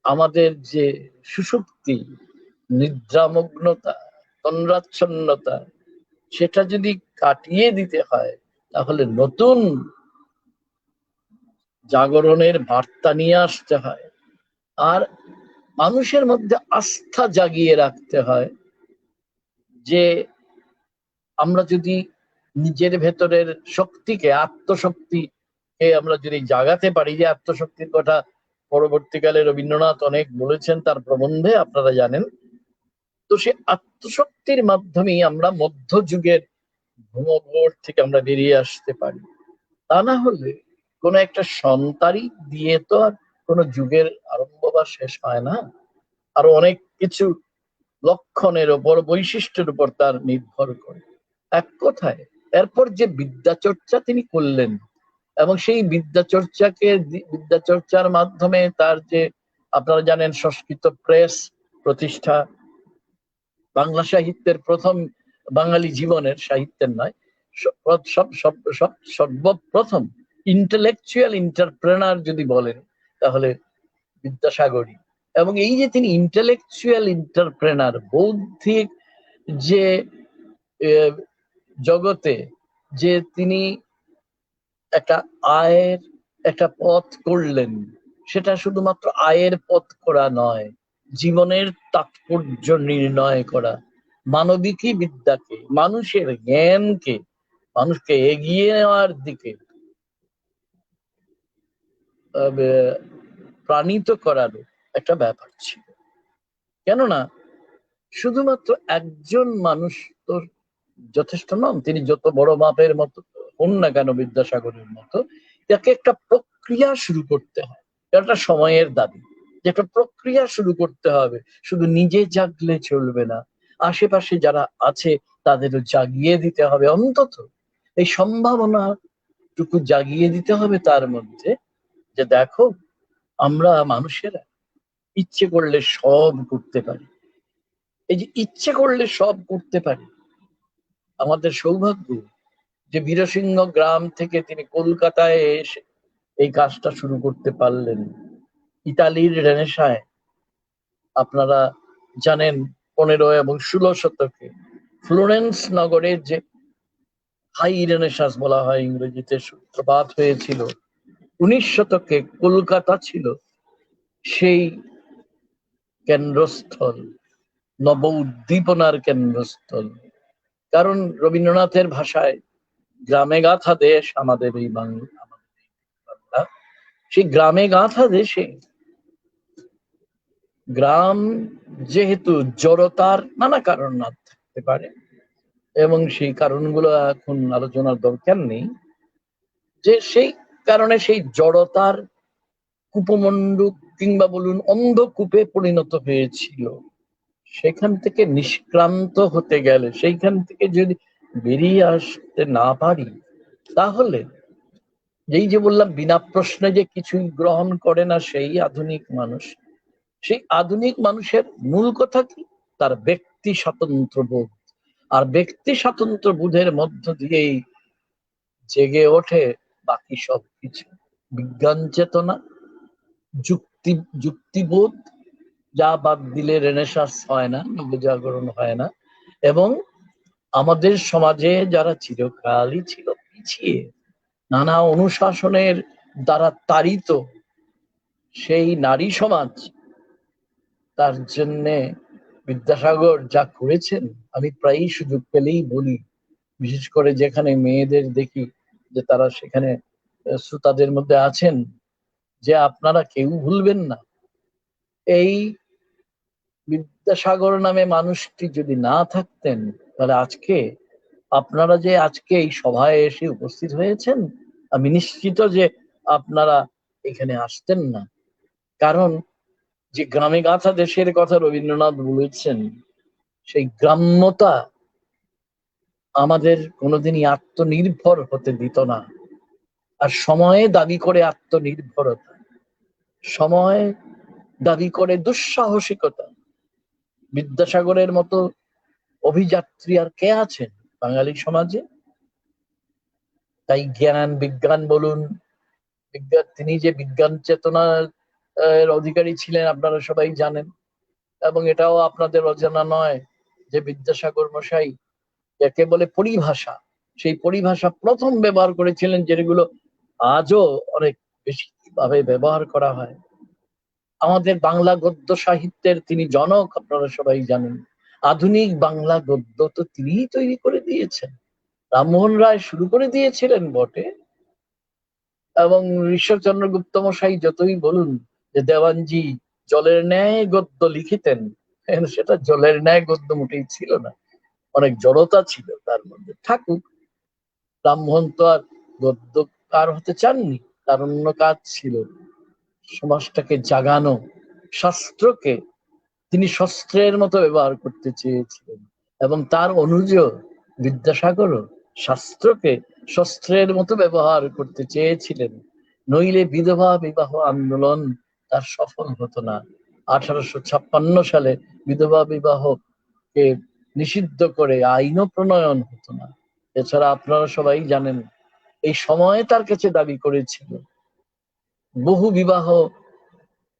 আমাদের যে সুষুপ্তি, নিদ্রামগ্নতা, তন্দ্রাচ্ছন্নতা, সেটা যদি কাটিয়ে দিতে হয় তাহলে নতুন জাগরণের বার্তা নিয়ে আসতে হয়। আর মানুষের মধ্যে আস্থা জাগিয়ে রাখতে হয় যে আমরা যদি নিজের ভেতরের শক্তিকে, আত্মশক্তিকে আমরা যদি জাগাতে পারি, যে আত্মশক্তির কথা পরবর্তীকালে রবীন্দ্রনাথ অনেক বলেছেন তার প্রবন্ধে, আপনারা জানেন। তো সে আত্মশক্তির মাধ্যমেই আমরা মধ্যযুগের ভূমঘোর থেকে আমরা বেরিয়ে আসতে পারি। তা না হলে কোনো একটা সন্তারই দিয়ে তো আর কোনো যুগের আরম্ভ বা শেষ হয় না। আরো অনেক কিছু লক্ষণের উপর, বৈশিষ্ট্যের উপর তার নির্ভর করে। এক কথায় এরপর যে বিদ্যা চর্চা তিনি করলেন, এবং সেই বিদ্যা চর্চার মাধ্যমে তার যে, আপনারা জানেন, সংস্কৃত প্রেস প্রতিষ্ঠা, বাংলা সাহিত্যের প্রথম, বাঙালি জীবনের, সাহিত্যের নয়, সর্বপ্রথম ইন্টেলেকচুয়াল এন্টারপ্রেনার যদি বলেন তাহলে বিদ্যাসাগরই। এবং এই যে তিনি ইন্টেলেকচুয়াল এন্টারপ্রেনার, বৌদ্ধিক যে জগতে যে তিনি একটা আয়ের একটা পথ করলেন, সেটা শুধুমাত্র আয়ের পথ করা নয়, জীবনের তাৎপর্য নির্ণয় করা, মানবিকী বিদ্যাকে, মানুষের জ্ঞানকে, মানুষকে এগিয়ে নেওয়ার দিকে প্রাণিত করার একটা ব্যাপার ছিল। কেননা শুধুমাত্র একজন মানুষ তো যথেষ্ট নন, তিনি যত বড় মাপের মতো হন না কেন, বিদ্যাসাগরের মতো, তাকে একটা প্রক্রিয়া শুরু করতে হয়। একটা সময়ের দাবি, যে একটা প্রক্রিয়া শুরু করতে হবে। শুধু নিজে জাগলে চলবে না, আশেপাশে যারা আছে তাদেরও জাগিয়ে দিতে হবে, অন্তত এই সম্ভাবনাটুকু জাগিয়ে দিতে হবে তার মধ্যে, যে দেখো, আমরা মানুষেরা ইচ্ছে করলে সব করতে পারি। এই যে ইচ্ছে করলে সব করতে পারি, আমাদের সৌভাগ্য যে বীরসিংহ গ্রাম থেকে তিনি কলকাতায় এসে এই কাজটা শুরু করতে পারলেন। ইতালির রেনেসায়, আপনারা জানেন, 15 এবং 16 শতকে ফ্লোরেন্স নগরের যে হাই রেনেসাস বলা হয় ইংরেজিতে, সূত্রপাত হয়েছিল। 19 শতকে কলকাতা ছিল সেই কেন্দ্রস্থল, নব উদ্দীপনার কেন্দ্রস্থল। কারণ রবীন্দ্রনাথের ভাষায় গ্রামে গাথা দেশ আমাদের এই বাংলা। সেই গ্রামে গাথা দেশে, গ্রাম যেহেতু জড়তার নানা কারণ না থাকতে পারে, এবং সেই কারণগুলো এখন আলোচনার দরকার নেই, যে সেই কারণে সেই জড়তার কূপমণ্ডূক কিংবা বলুন অন্ধকূপে পরিণত হয়েছিল। সেখান থেকে নিষ্ক্রান্ত হতে গেলে, সেইখান থেকে যদি বেরিয়ে আসতে না পারি, তাহলে যেই যে বললাম বিনা প্রশ্নে যে কিছুই গ্রহণ করে না সেই আধুনিক মানুষ, সেই আধুনিক মানুষের মূল কথা কি? তার ব্যক্তি স্বাতন্ত্র্য বোধ। আর ব্যক্তি স্বাতন্ত্র্য বোধের মধ্য দিয়েই জেগে ওঠে বাকি সবকিছু। বিজ্ঞান চেতনা, যুক্তিবোধ, যা বাদ দিলে রেনেসাঁস হয় না, নবজাগরণ হয় না। এবং আমাদের সমাজে যারা চিরকালই ছিল পিছিয়ে, নানা অনুশাসনের দ্বারা তাড়িত, সেই নারী সমাজ, তার জন্যে বিদ্যাসাগর যা করেছেন, আমি প্রায়ই সুযোগ পেলেই বলি, বিশেষ করে যেখানে মেয়েদের দেখি যে তারা সেখানে শ্রোতাদের মধ্যে আছেন, যে আপনারা কেউ ভুলবেন না, এই বিদ্যাসাগর নামে মানুষটি যদি না থাকতেন, তাহলে আজকে আপনারা যে আজকে এই সভায় এসে উপস্থিত হয়েছেন, আমি নিশ্চিত যে আপনারা এখানে আসতেন না। কারণ যে গ্রামে গাথা দেশের কথা রবীন্দ্রনাথ বলেছেন, সেই গ্রাম্যতা আমাদের কোনোদিনই আত্মনির্ভর হতে দিত না। আর সময়ে দাবি করে আত্মনির্ভরতা, সময় দাবি করে দুঃসাহসিকতা। বিদ্যাসাগরের মতো অভিযাত্রী আর কে আছেন বাঙালি সমাজে? তাই জ্ঞান বিজ্ঞান বলুন, তিনি যে বিজ্ঞান চেতনার অধিকারী ছিলেন আপনারা সবাই জানেন। এবং এটাও আপনাদের অজানা নয় যে বিদ্যাসাগর মশাই যাকে বলে পরিভাষা, সেই পরিভাষা প্রথম ব্যবহার করেছিলেন, যেগুলো আজও অনেক বেশি ভাবে ব্যবহার করা হয়। আমাদের বাংলা গদ্য সাহিত্যের তিনি জনক, আপনারা সবাই জানেন। আধুনিক বাংলা গদ্য তো তিনিই তৈরি করে দিয়েছেন। রামমোহন রায় শুরু করে দিয়েছিলেন বটে, এবং ঈশ্বরচন্দ্র গুপ্ত মশাই যতই বলুন যে দেওয়ানজি জলের ন্যায় গদ্য লিখিতেন, সেটা জলের ন্যায় গদ্য মোটেই ছিল না, অনেক জড়তা ছিল তার মধ্যে। ঠাকুর রামমোহন তো আর গদ্যকার হতে চাননি, তার অন্য কাজ ছিল সমাজটাকে জাগানো। শাস্ত্রকে তিনি শস্ত্রের মতো ব্যবহার করতে চেয়েছিলেন, এবং তার অনুজ বিদ্যাসাগরও শাস্ত্রকে শস্ত্রের মতো ব্যবহার করতে চেয়েছিলেন। নইলে বিধবা বিবাহ আন্দোলন তার সফল হতো না। 1856 সালে বিধবা বিবাহকে নিষিদ্ধ করে আইনও প্রণয়ন হতো না। এছাড়া আপনারা সবাই জানেন এই সময়ে তার কাছে দাবি করেছিল বহু বিবাহ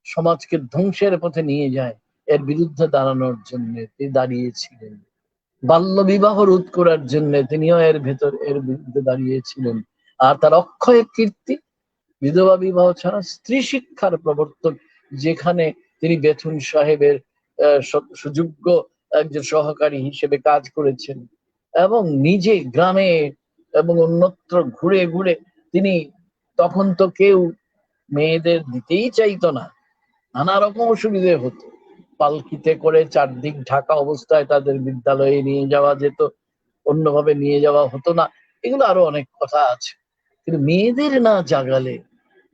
সমাজকে ধ্বংসের পথে নিয়ে যায়, এর বিরুদ্ধে দাঁড়ানোর জন্য তিনি দাঁড়িয়েছিলেন। বাল্য বিবাহ রোধ করার জন্য তিনিও এর বিরুদ্ধে দাঁড়িয়েছিলেন। আর তার অক্ষয় কীর্তি বিধবা বিবাহ ছাড়া স্ত্রী শিক্ষার প্রবর্তক, যেখানে তিনি বেথুন সাহেবের সুযোগ্য একজন সহকারী হিসেবে কাজ করেছেন, এবং নিজে গ্রামে এবং অন্যত্র ঘুরে ঘুরে তিনি, তখন তো কেউ মেয়েদের দিতেই চাইতো না, নানা রকম অসুবিধে হতো, পালকিতে করে চারদিক ঢাকা অবস্থায় তাদের বিদ্যালয়ে নিয়ে যাওয়া যেত, অন্যভাবে নিয়ে যাওয়া হতো না। এগুলো আরো অনেক কথা আছে, কিন্তু মেয়েদের না জাগালে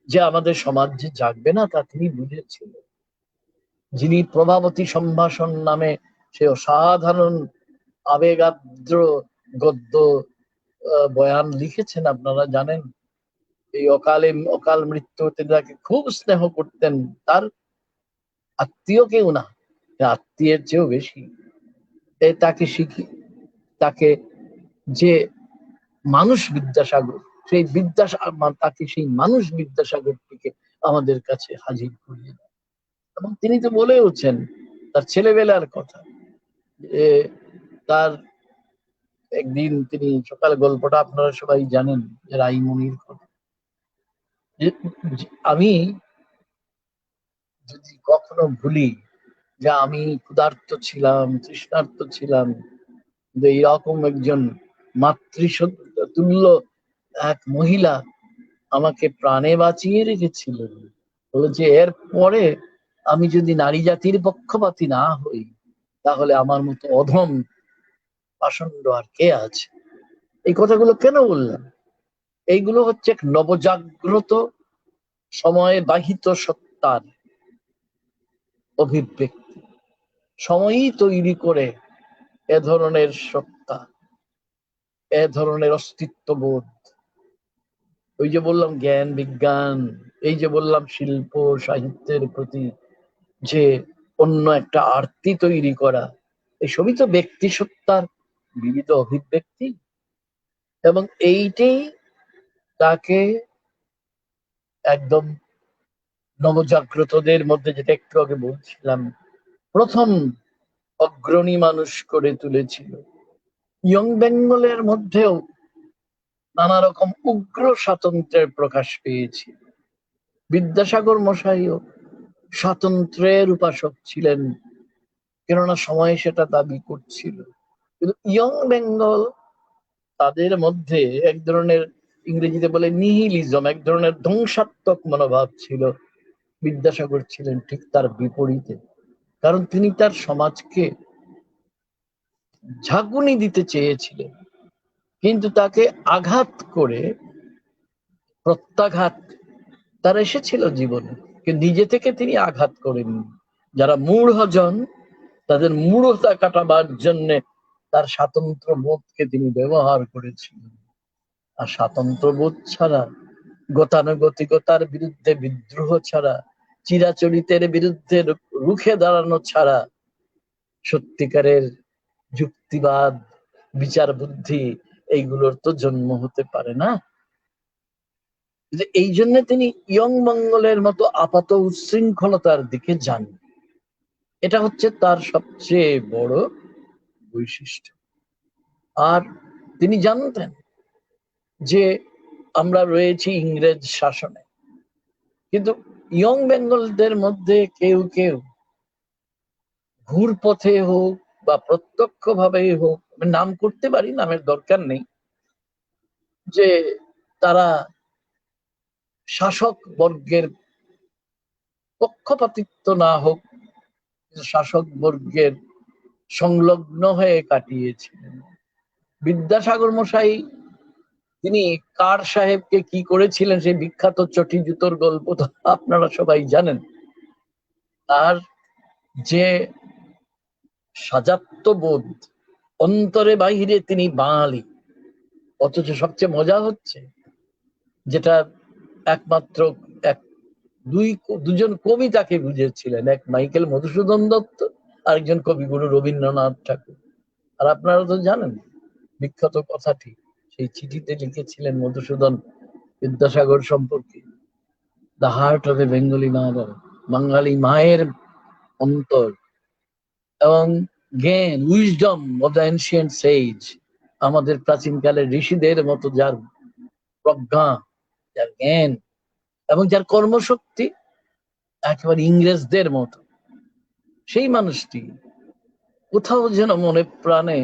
যে আমাদের সমাজ যে জাগবে না, তা তিনি বুঝেছিলেন। যিনি প্রভাবতী সম্ভাষণ নামে সে অসাধারণ আবেগাদ্র গদ্য বয়ান লিখেছেন, আপনারা জানেন। এই অকাল মৃত্যুতে তাকে খুব স্নেহ করতেন, তার আত্মীয় কেউ না, আত্মীয়ের চেয়েও বেশি। তাকে শিখি, তাকে যে মানুষ বিদ্যাসাগর, সেই তাকে সেই মানুষ বিদ্যাসাগরটিকে আমাদের কাছে হাজির করিয়ে দেয়। এবং তিনি তো বলেওছেন তার ছেলেবেলার কথা, যে তার একদিন তিনি সকালে, গল্পটা আপনারা সবাই জানেন, যে রাইমুনির কথা। আমি যদি কখনো ভুলি যে আমি ক্ষুধার্ত ছিলাম, তৃষ্ণার্ত ছিলাম, এইরকম একজন মাতৃতুল্য এক মহিলা আমাকে প্রাণে বাঁচিয়ে রেখেছিলেন, বলেছে এর পরে আমি যদি নারী জাতির পক্ষপাতী না হই, তাহলে আমার মতো অধম পাষণ্ড আর কে আছে। এই কথাগুলো কেন বললাম? এইগুলো হচ্ছে এক নবজাগ্রত সময়ে বাহিত সত্তার অভিব্যক্তি। সময়ই তৈরি করে এ ধরনের সত্তা, এ ধরনের অস্তিত্ববোধ। ওই যে বললাম জ্ঞান বিজ্ঞান, এই যে বললাম শিল্প সাহিত্যের প্রতি যে অন্য একটা আরতি তৈরি করা, এই সবই তো ব্যক্তি সত্তার বিবিধ অভিব্যক্তি। এবং এইটাই তাকে একদম নবজাগ্রতদের মধ্যে, যেটা একটু আগে বলছিলাম, প্রথম অগ্রণী মানুষ করে তুলেছিল। ইয়ং বেঙ্গলের মধ্যেও নানা রকম উগ্র স্বাতন্ত্র্যের প্রকাশ পেয়েছে। বিদ্যাসাগর মশাইও স্বাতন্ত্র্যের উপাসক ছিলেন, কেননা সময় সেটা দাবি করছিল। কিন্তু ইয়ং বেঙ্গল, তাদের মধ্যে এক ধরনের, ইংরেজিতে বলে নিহিলিজম, এক ধরনের ধ্বংসাত্মক মনোভাব ছিল। বিদ্যাসাগর ছিলেন ঠিক তার বিপরীতে, কারণ তিনি তার সমাজকে ঝাঁকুনি দিতে চেয়েছিলেন, কিন্তু তাকে আঘাত করে, প্রত্যাঘাত তার এসেছিল জীবনে, কিন্তু নিজে থেকে তিনি আঘাত করেননি। যারা মূঢ়জন, তাদের মূঢ়তা কাটাবার জন্য তার স্বাতন্ত্র বোধকে তিনি ব্যবহার করেছিলেন। আর স্বাতন্ত্র বোধ ছাড়া, গতানুগতিকতার বিরুদ্ধে বিদ্রোহ ছাড়া, চিরাচরিতের বিরুদ্ধে রুখে দাঁড়ানো ছাড়া সত্যিকারের যুক্তিবাদ, বিচার বুদ্ধি এইগুলোর তো জন্ম হতে পারে না। এই জন্য তিনি ইয়ং মঙ্গলের মতো আপাত উচ্ছৃঙ্খলতার দিকে যান। এটা হচ্ছে তার সবচেয়ে বড় বৈশিষ্ট্য। আর তিনি জানতেন যে আমরা রয়েছি ইংরেজ শাসনে, কিন্তু ইয়ং বেঙ্গলদের মধ্যে কেউ কেউ ঘুর পথে হোক বা প্রত্যক্ষ ভাবে হোক, নাম করতে পারি, নামের দরকার নেই, যে তারা শাসক বর্গের পক্ষপাতিত্ব না হোক, শাসক বর্গের সংলগ্ন হয়ে কাটিয়েছিলেন। বিদ্যাসাগর মশাই তিনি কার সাহেবকে কি করেছিলেন সেই বিখ্যাত চটি জুতোর গল্প তো আপনারা সবাই জানেন। তার যে সাজাত্যবোধ, অন্তরে বাহিরে তিনি বাঙালি, অথচ সবচেয়ে মজা হচ্ছে যেটা একমাত্র দুজন কবি তাকে বুঝেছিলেন, এক মাইকেল মধুসূদন দত্ত, আরেকজন কবিগুরু রবীন্দ্রনাথ ঠাকুর। আর আপনারা তো জানেন বিখ্যাত কথাটি, সেই চিঠিতে লিখেছিলেন মধুসূদন বিদ্যাসাগর সম্পর্কে, the heart of a Bengali mother, বাঙালি মায়ের অন্তর, এবং জ্ঞান, wisdom of the ancient sage, আমাদের প্রাচীনকালের ঋষিদের মতো যার প্রজ্ঞা, যার জ্ঞান এবং যার কর্মশক্তি একেবারে ইংরেজদের মতো, সেই মানুষটি কোথাও যেন মনে প্রাণে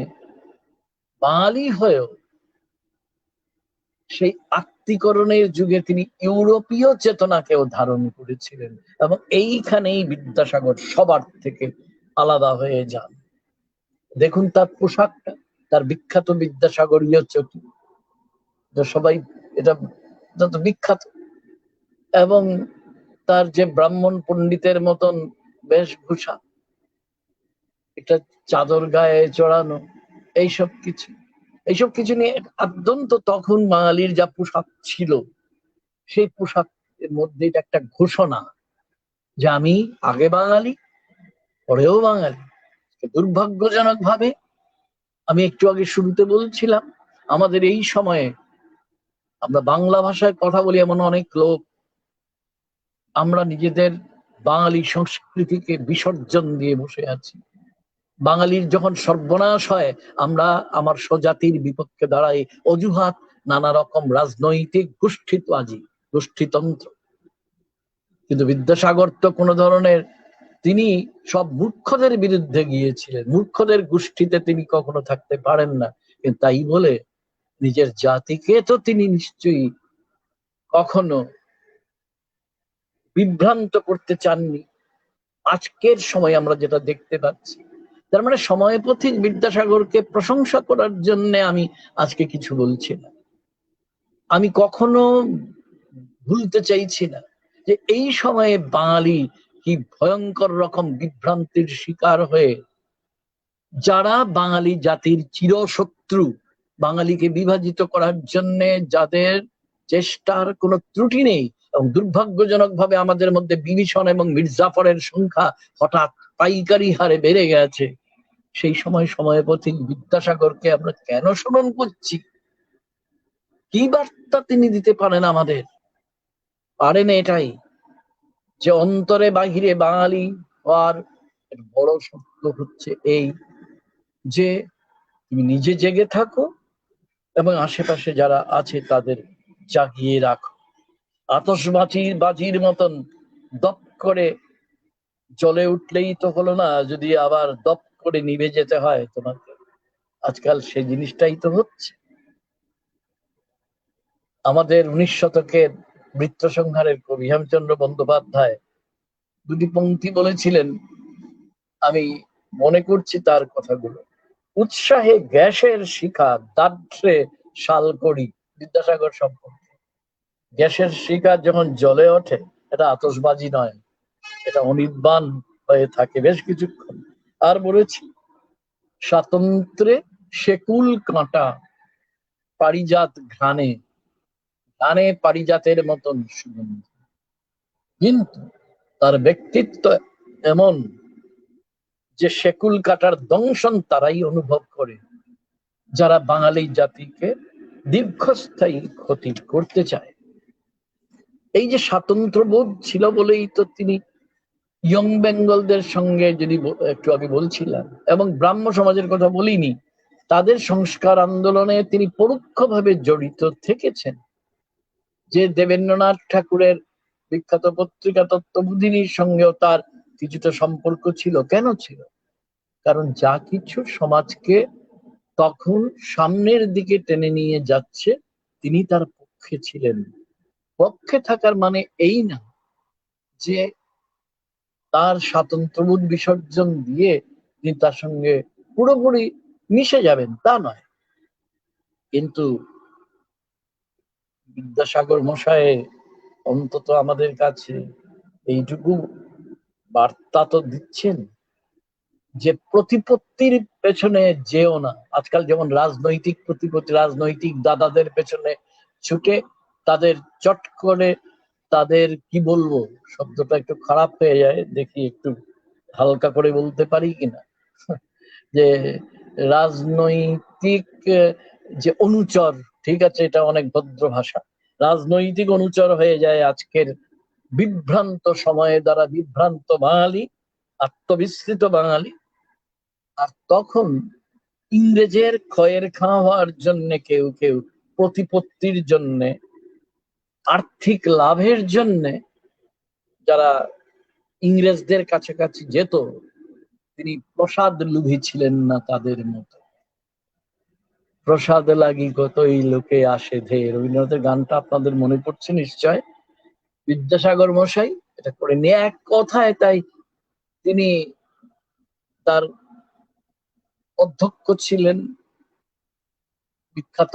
বাঙালি হয়েও সেই আত্মীকরণের যুগে তিনি ইউরোপীয় চেতনাকেও ধারণ করেছিলেন, এবং এইখানেই বিদ্যাসাগর সবার থেকে আলাদা হয়ে যান। দেখুন তার পোশাকটা, তার বিখ্যাত বিদ্যাসাগরীয় চটি, সবাই এটা তো বিখ্যাত, এবং তার যে ব্রাহ্মণ পণ্ডিতের মতন বেশভূষা, এটা চাদর গায়ে চড়ানো, এইসব কিছু নিয়ে আদ্যন্ত তখন বাঙালির যা পোশাক ছিল, সেই পোশাকের মধ্যে এটা একটা ঘোষণা যে আমি আগে বাঙালি, পরেও বাঙালি। দুর্ভাগ্যজনক ভাবে আমি একটু আগে শুরুতে বলছিলাম, আমাদের এই সময়ে আমরা বাংলা ভাষায় কথা বলি এমন অনেক লোক, আমরা নিজেদের বাঙালি সংস্কৃতিকে বিসর্জন দিয়ে বসে আছি। বাঙালির যখন সর্বনাশ হয়, আমরা আমার স্বজাতির বিপক্ষে দাঁড়াই, অজুহাত নানা রকম রাজনৈতিক গোষ্ঠীবাজি, গোষ্ঠীতন্ত্র। কিন্তু বিদ্যাসাগর তো কোনো ধরনের, তিনি সব মূর্খদের বিরুদ্ধে গিয়েছিলেন, মূর্খদের গোষ্ঠীতে তিনি কখনো থাকতে পারেন না, কিন্তু তাই বলে নিজের জাতিকে তো তিনি নিশ্চয়ই কখনো বিভ্রান্ত করতে চাননি। আজকের সময় আমরা যেটা দেখতে পাচ্ছি, তার মানে সময় পথিক বিদ্যাসাগরকে প্রশংসা করার জন্য আমি আজকে কিছু বলছি না। আমি কখনো ভুলতে চাইছি না যে এই সময়ে বাঙালি কি ভয়ঙ্কর রকম বিভ্রান্তির শিকার হয়ে, যারা বাঙালি জাতির চিরশত্রু, বাঙালিকে বিভাজিত করার জন্য যাদের চেষ্টার কোনো ত্রুটি নেই, এবং দুর্ভাগ্যজনক ভাবে আমাদের মধ্যে বিভীষণ এবং মির্জাফরের সংখ্যা হঠাৎ পাইকারি হারে বেড়ে গেছে, সেই সময় পথিক বিদ্যাসাগরকে আমরা কেন স্মরণ করছি? কি বার্তা তিনি দিতে পারেন আমাদের? পারেন এটাই যে অন্তরে বাহিরে বাঙালি হওয়ার বড় সত্য হচ্ছে এই, যে তুমি নিজে জেগে থাকো এবং আশেপাশে যারা আছে তাদের জাগিয়ে রাখো। বাজির মতন দপ করে জ্বলে উঠলেই তো হলো না, যদি আবার দপ করে নিভে যেতে হয় তোমাকে। আজকাল সেই জিনিসটাই তো হচ্ছে। আমাদের 19 শতকের বৃত্রসংহারের কবি হেমচন্দ্র বন্দ্যোপাধ্যায় দুটি পংক্তি বলেছিলেন, আমি মনে করছি তার কথাগুলো। উৎসাহে গ্যাসের শিখা দাহ্রে শাল করি, বিদ্যাসাগর সম্পর্কে। গ্যাসের শিখা যখন জ্বলে ওঠে, এটা আতশবাজি নয়, এটা অনির্বাণ হয়ে থাকে বেশ কিছুক্ষণ। আর বলেছি, স্বাতন্ত্রে সেকুল কাঁটা পারিজাত ঘ্রাণে, ঘ্রাণে পারিজাতের মতন সুগন্ধি, কিন্তু তার ব্যক্তিত্ব এমন যে সেকুল কাঁটার দংশন তারাই অনুভব করে যারা বাঙালি জাতিকে দীর্ঘস্থায়ী ক্ষতি করতে চায়। এই যে স্বাতন্ত্র্যবোধ ছিল বলেই তো তিনি ইয়ং বেঙ্গলদের সঙ্গে, যদি একটু আগে বলছিলাম, এবং ব্রাহ্ম সমাজের কথা বলিনি, তাদের সংস্কার আন্দোলনে তিনি পরোক্ষভাবে জড়িত থেকেছেন। যে দেবেন্দ্রনাথ ঠাকুরের বিখ্যাত পত্রিকা তত্ত্ববোধিনীর সঙ্গেও তার কিছুটা সম্পর্ক ছিল। কেন ছিল? কারণ যা কিছু সমাজকে তখন সামনের দিকে টেনে নিয়ে যাচ্ছে তিনি তার পক্ষে ছিলেন। পক্ষে থাকার মানে এই না যে তার স্বাতন্ত্র্যবোধ বিসর্জন দিয়ে তিনি তার সঙ্গে পুরোপুরি মিশে যাবেন, তা নয়। কিন্তু বিদ্যাসাগর মশাই অন্তত আমাদের কাছে এইটুকু বার্তা তো দিচ্ছেন যে প্রতিপত্তির পেছনে যেও না। আজকাল যেমন রাজনৈতিক প্রতিপত্তি, রাজনৈতিক দাদাদের পেছনে ছুটে তাদের চট করে তাদের কি বলবো, শব্দটা একটু খারাপ হয়ে যায়, দেখি একটু হালকা করে বলতে পারি কিনা, যে রাজনৈতিক যে অনুচর, ঠিক আছে এটা অনেক ভদ্র ভাষা, রাজনৈতিক অনুচর হয়ে যায় আজকের বিভ্রান্ত সময়ে দ্বারা বিভ্রান্ত বাঙালি, আত্মবিস্মৃত বাঙালি। আর তখন ইংরেজের খয়ের খাওয়ার জন্য কেউ কেউ প্রতিপত্তির জন্য, আর্থিক লাভের জন্য যারা ইংরেজদের কাছাকাছি যেত, তিনি প্রসাদ লোভী ছিলেন না তাদের মতো। প্রসাদ লাগি কতই লোকে আসে ধে, রবীন্দ্রনাথের গানটা আপনাদের মনে পড়ছে নিশ্চয়। বিদ্যাসাগর মশাই এটা করে নিয়ে এক কথায়, তাই তিনি তার অধ্যক্ষ ছিলেন বিখ্যাত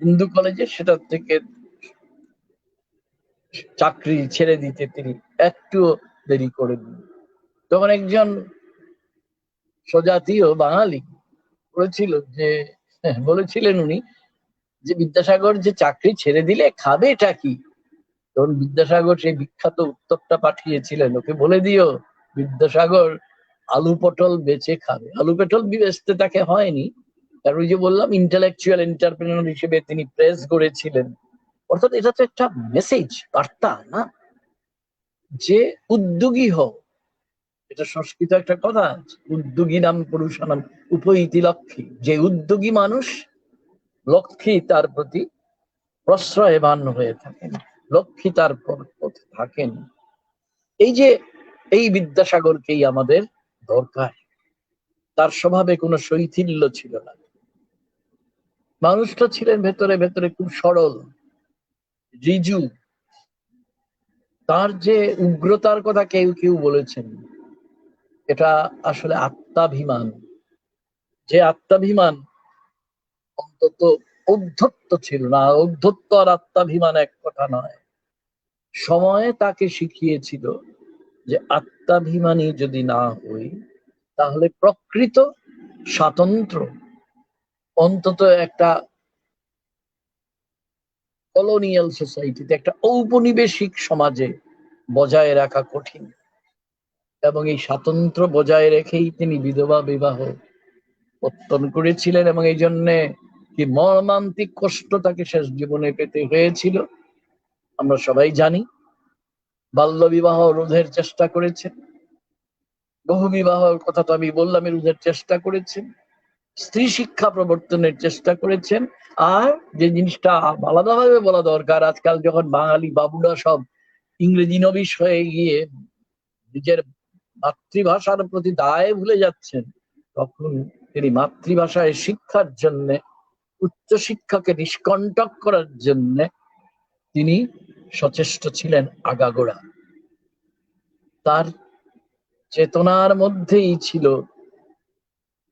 হিন্দু কলেজে, সেটা থেকে চাকরি ছেড়ে দিতে তিনি একটু দেরি করে দিন। তখন একজন স্বজাতীয় বাঙালি বলেছিল যে, বলেছিলেন উনি যে বিদ্যাসাগর যে চাকরি ছেড়ে দিলে খাবে এটা কি? তখন বিদ্যাসাগর সেই বিখ্যাত উত্তরটা পাঠিয়েছিলেন, ওকে বলে দিও বিদ্যাসাগর আলু পটল বেচে খাবে। আলু পটল বেচতে তাকে হয়নি, কারণ ওই যে বললাম ইন্টেলেকচুয়াল এন্টারপ্রেনার হিসেবে তিনি প্রেস গড়েছিলেন। অর্থাৎ এটা তো একটা মেসেজ, বার্তা না, যে উদ্যোগী হও। এটা সংস্কৃত একটা কথা আছে, উদ্যোগী নাম পুরুষানাম উপৈতি লক্ষ্মী। যে উদ্যোগী মানুষ, লক্ষ্মী তার প্রতি প্রশ্রয়বান হয়ে থাকেন, লক্ষ্মী তার পথে থাকেন। এই যে এই বিদ্যাসাগরকেই আমাদের দরকার। তার স্বভাবে কোনো শৈথিল্য ছিল না, মানুষটা ছিলেন ভেতরে ভেতরে খুব সরল, ঋজু। তার যে উগ্রতার কথা কেউ কেউ বলেছেন, এটা আসলে আত্মাভিমান। যে আত্মাভিমান অন্তত ঔদ্ধত্য ছিল না। ঔদ্ধত্য আর আত্মাভিমান এক কথা নয়। সময় তাকে শিখিয়েছিল যে আত্মাভিমানী যদি না হই, তাহলে প্রকৃত স্বাতন্ত্র্য অন্তত একটা কলোনিয়াল সোসাইটিতে, একটা ঔপনিবেশিক সমাজে বজায় রাখা কঠিন। এবং এই স্বাতন্ত্র্য বজায় রেখেই তিনি বিধবা বিবাহ প্রত্যান করেছিলেন, এবং এই জন্যে কি মর্মান্তিক কষ্ট তাকে শেষ জীবনে পেতে হয়েছিল আমরা সবাই জানি। বাল্য বিবাহ রোধের চেষ্টা করেছেন, বহু বিবাহের কথা তো আমি বললাম, রোধের চেষ্টা করেছেন, স্ত্রী শিক্ষা প্রবর্তনের চেষ্টা করেছেন। আর যে জিনিসটা আলাদাভাবে বলা দরকার, আজকাল যখন বাঙালি বাবুরা সব ইংরেজি নবিশ হয়ে গিয়ে নিজের মাতৃভাষার প্রতি দায় ভুলে যাচ্ছেন, তখন তিনি মাতৃভাষায় শিক্ষার জন্য, উচ্চশিক্ষাকে নিষ্কণ্টক করার জন্য তিনি সচেষ্ট ছিলেন আগাগোড়া। তার চেতনার মধ্যেই ছিল,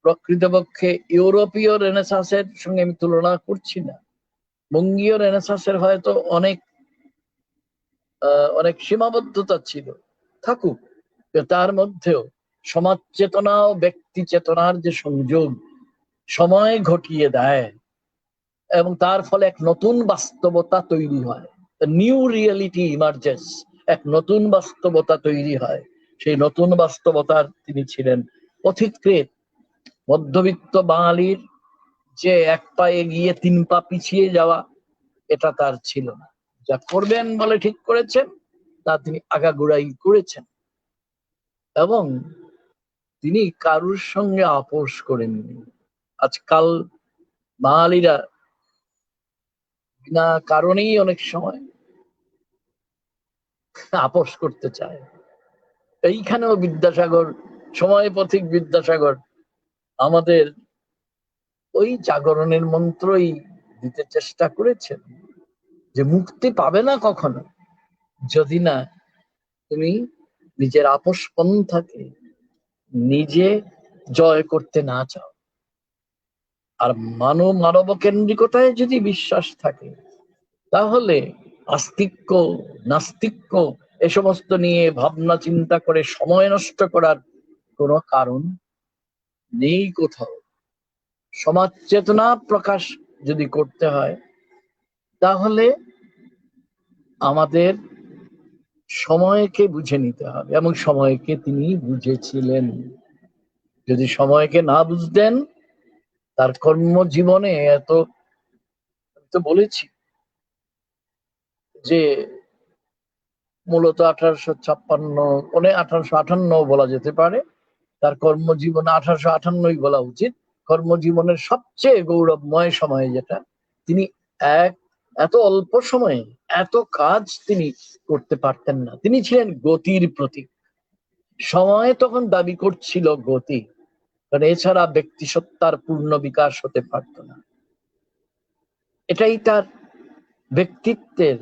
প্রকৃতপক্ষে ইউরোপীয় রেনেসাঁসের সঙ্গে আমি তুলনা করছি না, বঙ্গীয় রেনেসাঁসের হয়তো অনেক অনেক সীমাবদ্ধতা ছিল, থাকুক, তার মধ্যেও সমাজ চেতনা ও ব্যক্তি চেতনার যে সংযোগ, সময় ঘটিয়ে দেয় এবং তার ফলে এক নতুন বাস্তবতা তৈরি হয়। নিউ রিয়েলিটি ইমার্জেস, এক নতুন বাস্তবতা তৈরি হয়। সেই নতুন বাস্তবতার তিনি ছিলেন পথিকৃৎ। মধ্যবিত্ত বাঙালির যে এক পা এগিয়ে তিন পা পিছিয়ে যাওয়া, এটা তার ছিল না। যা করবেন বলে ঠিক করেছেন তা তিনি আগাগোড়াই করেছেন, এবং তিনি কারুর সঙ্গে আপোষ করেননি। আজকাল বাঙালিরা বিনা কারণেই অনেক সময় আপোষ করতে চায়। এইখানেও বিদ্যাসাগর, সময় পথিক বিদ্যাসাগর আমাদের ওই জাগরণের মন্ত্রই দিতে চেষ্টা করেছেন যে মুক্তি পাবে না কখনো যদি না তুমি নিজের আপোষ পন্থাকে নিজে জয় করতে না চাও। আর মানব কেন্দ্রিকতায় যদি বিশ্বাস থাকে, তাহলে আস্তিক্য নাস্তিক্য এ সমস্ত নিয়ে ভাবনা চিন্তা করে সময় নষ্ট করার কোনো কারণ নেই কোথাও। সমাজ চেতনা প্রকাশ যদি করতে হয়, তাহলে আমাদের সময়কে বুঝে নিতে হবে, এবং সময়কে তিনি বুঝেছিলেন। যদি সময়কে না বুঝতেন, তার কর্মজীবনে এত, তো বলেছি যে মূলত 1856, 1858 বলা যেতে পারে, তার কর্মজীবনে 1858 বলা উচিত। কর্মজীবনের সবচেয়ে গৌরবময় সময় যেটা, তিনি এত অল্প সময়ে এত কাজ তিনি করতে পারতেন না। তিনি ছিলেন গতির প্রতীক। সময় তখন দাবি করছিল গতি, কারণ এছাড়া ব্যক্তিসত্তার পূর্ণ বিকাশ হতে পারত না। এটাই তার ব্যক্তিত্বের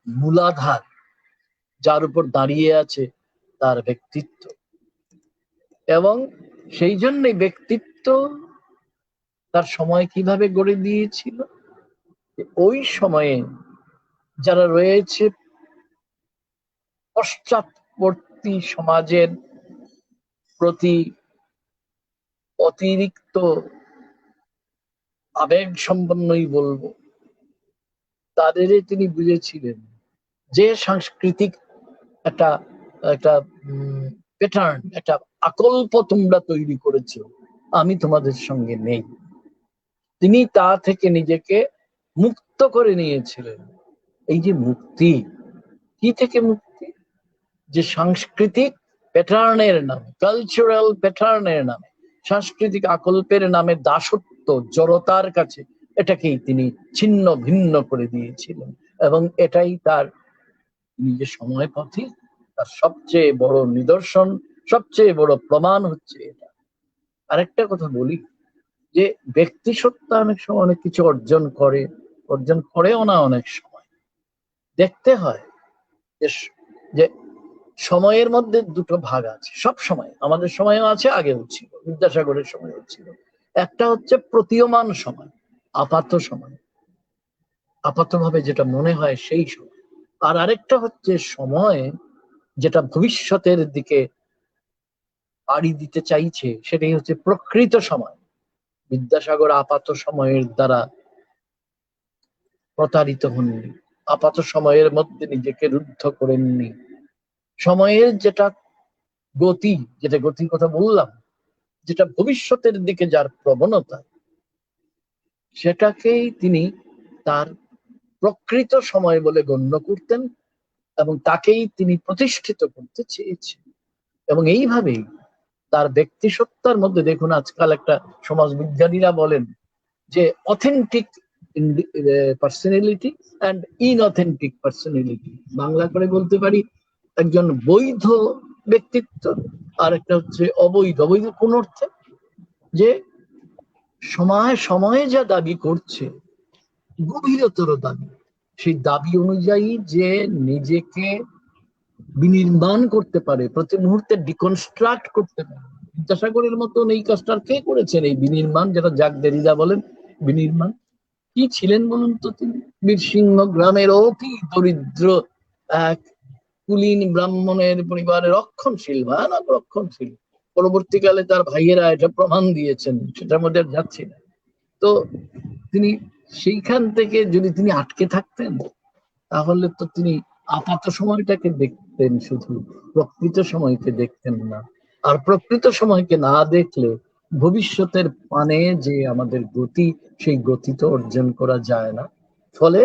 মূলাধার, যার উপর দাঁড়িয়ে আছে তার ব্যক্তিত্ব। এবং সেই জন্যই ব্যক্তিত্ব তার সময় কিভাবে গড়ে দিয়েছিল, ওই সময়ে যারা রয়েছে পশ্চাৎবর্তী সমাজের প্রতি অতিরিক্ত আবেগ সম্পন্নই বলবো, তাদের তিনি বুঝেছিলেন যে সাংস্কৃতিক একটা একটা প্যাটার্ন, একটা আকল্প তোমরা তৈরি করেছো, আমি তোমাদের সঙ্গে নেই। তিনি তা থেকে নিজেকে মুক্ত করে নিয়েছিলেন। এই যে মুক্তি, কি থেকে মুক্তি? যে সাংস্কৃতিক প্যাটার্নের নামে, কালচারাল প্যাটার্নের নামে, সাংস্কৃতিক আকল্পের নামে দাসত্ব, জড়তার কাছে এটাকেই তিনি ছিন্ন ভিন্ন করে দিয়েছিলেন। এবং এটাই তার নিজের সময় পথে তার সবচেয়ে বড় নিদর্শন, সবচেয়ে বড় প্রমাণ হচ্ছে এটা। আরেকটা কথা বলি, যে ব্যক্তি সত্তা অনেক সময় অনেক কিছু অর্জন করেও না। অনেক সময় দেখতে হয় যে সময়ের মধ্যে দুটো ভাগ আছে। সব সময়, আমাদের সময়ও আছে, আগেও ছিল, বিদ্যাসাগরের সময়ও ছিল। একটা হচ্ছে প্রতীয়মান সময়, আপাত সময়, আপাতভাবে যেটা মনে হয় সেই সময়। আর আরেকটা হচ্ছে সময় যেটা ভবিষ্যতের দিকে পাড়ি দিতে চাইছে, সেটাই হচ্ছে প্রকৃত সময়। বিদ্যাসাগর আপাত সময়ের দ্বারা প্রতারিত হননি, আপাত সময়ের মধ্যে নিজেকে রুদ্ধ করেননি। সময়ের যেটা গতির কথা বললাম, যেটা ভবিষ্যতের দিকে যার প্রবণতা, সেটাকেই তিনি তার প্রকৃত সময় বলে গণ্য করতেন, এবং তাকেই তিনি প্রতিষ্ঠিত করতে চেয়েছেন। এবং এইভাবেই তার ব্যক্তিসত্তার মধ্যে, দেখুন আজকাল একটা সমাজবিজ্ঞানীরা বলেন যে authentic personality and inauthentic personality, Bangla করে বলতে পারি একজন বৈধ ব্যক্তিত্ব আর একটা হচ্ছে অবৈধ। অবৈধ কোন অর্থে? যে সময়ে যা দাবি করছে, গভীরতর দাবি, সেই দাবি অনুযায়ী যে নিজেকে বিনির্মাণ করতে পারে, প্রতি মুহূর্তে ডিকনস্ট্রাক্ট করতে পারে। বিদ্যাসাগরের মতন এই কাজটা কে করেছেন? এই বিনির্মাণ, যেটা জাক দেরিদা বলেন বিনির্মাণ। কি ছিলেন বলুন তো তিনি? বীরসিংহ গ্রামের অতি দরিদ্র এক কুলীন ব্রাহ্মণের পরিবারের রক্ষণশীল, ভয়ানক রক্ষণশীল। পরবর্তীকালে তার ভাইয়েরা এটা প্রমাণ দিয়েছেন, সেটার মধ্যে যাচ্ছি না। তো তিনি সেইখান থেকে যদি তিনি আটকে থাকতেন, তাহলে তো তিনি আপাত সময়টাকে দেখতেন, শুধু প্রকৃত সময়কে দেখতেন না। আর প্রকৃত সময়কে না দেখলে ভবিষ্যতের পানে যে আমাদের গতি, সেই গতি তো অর্জন করা যায় না। ফলে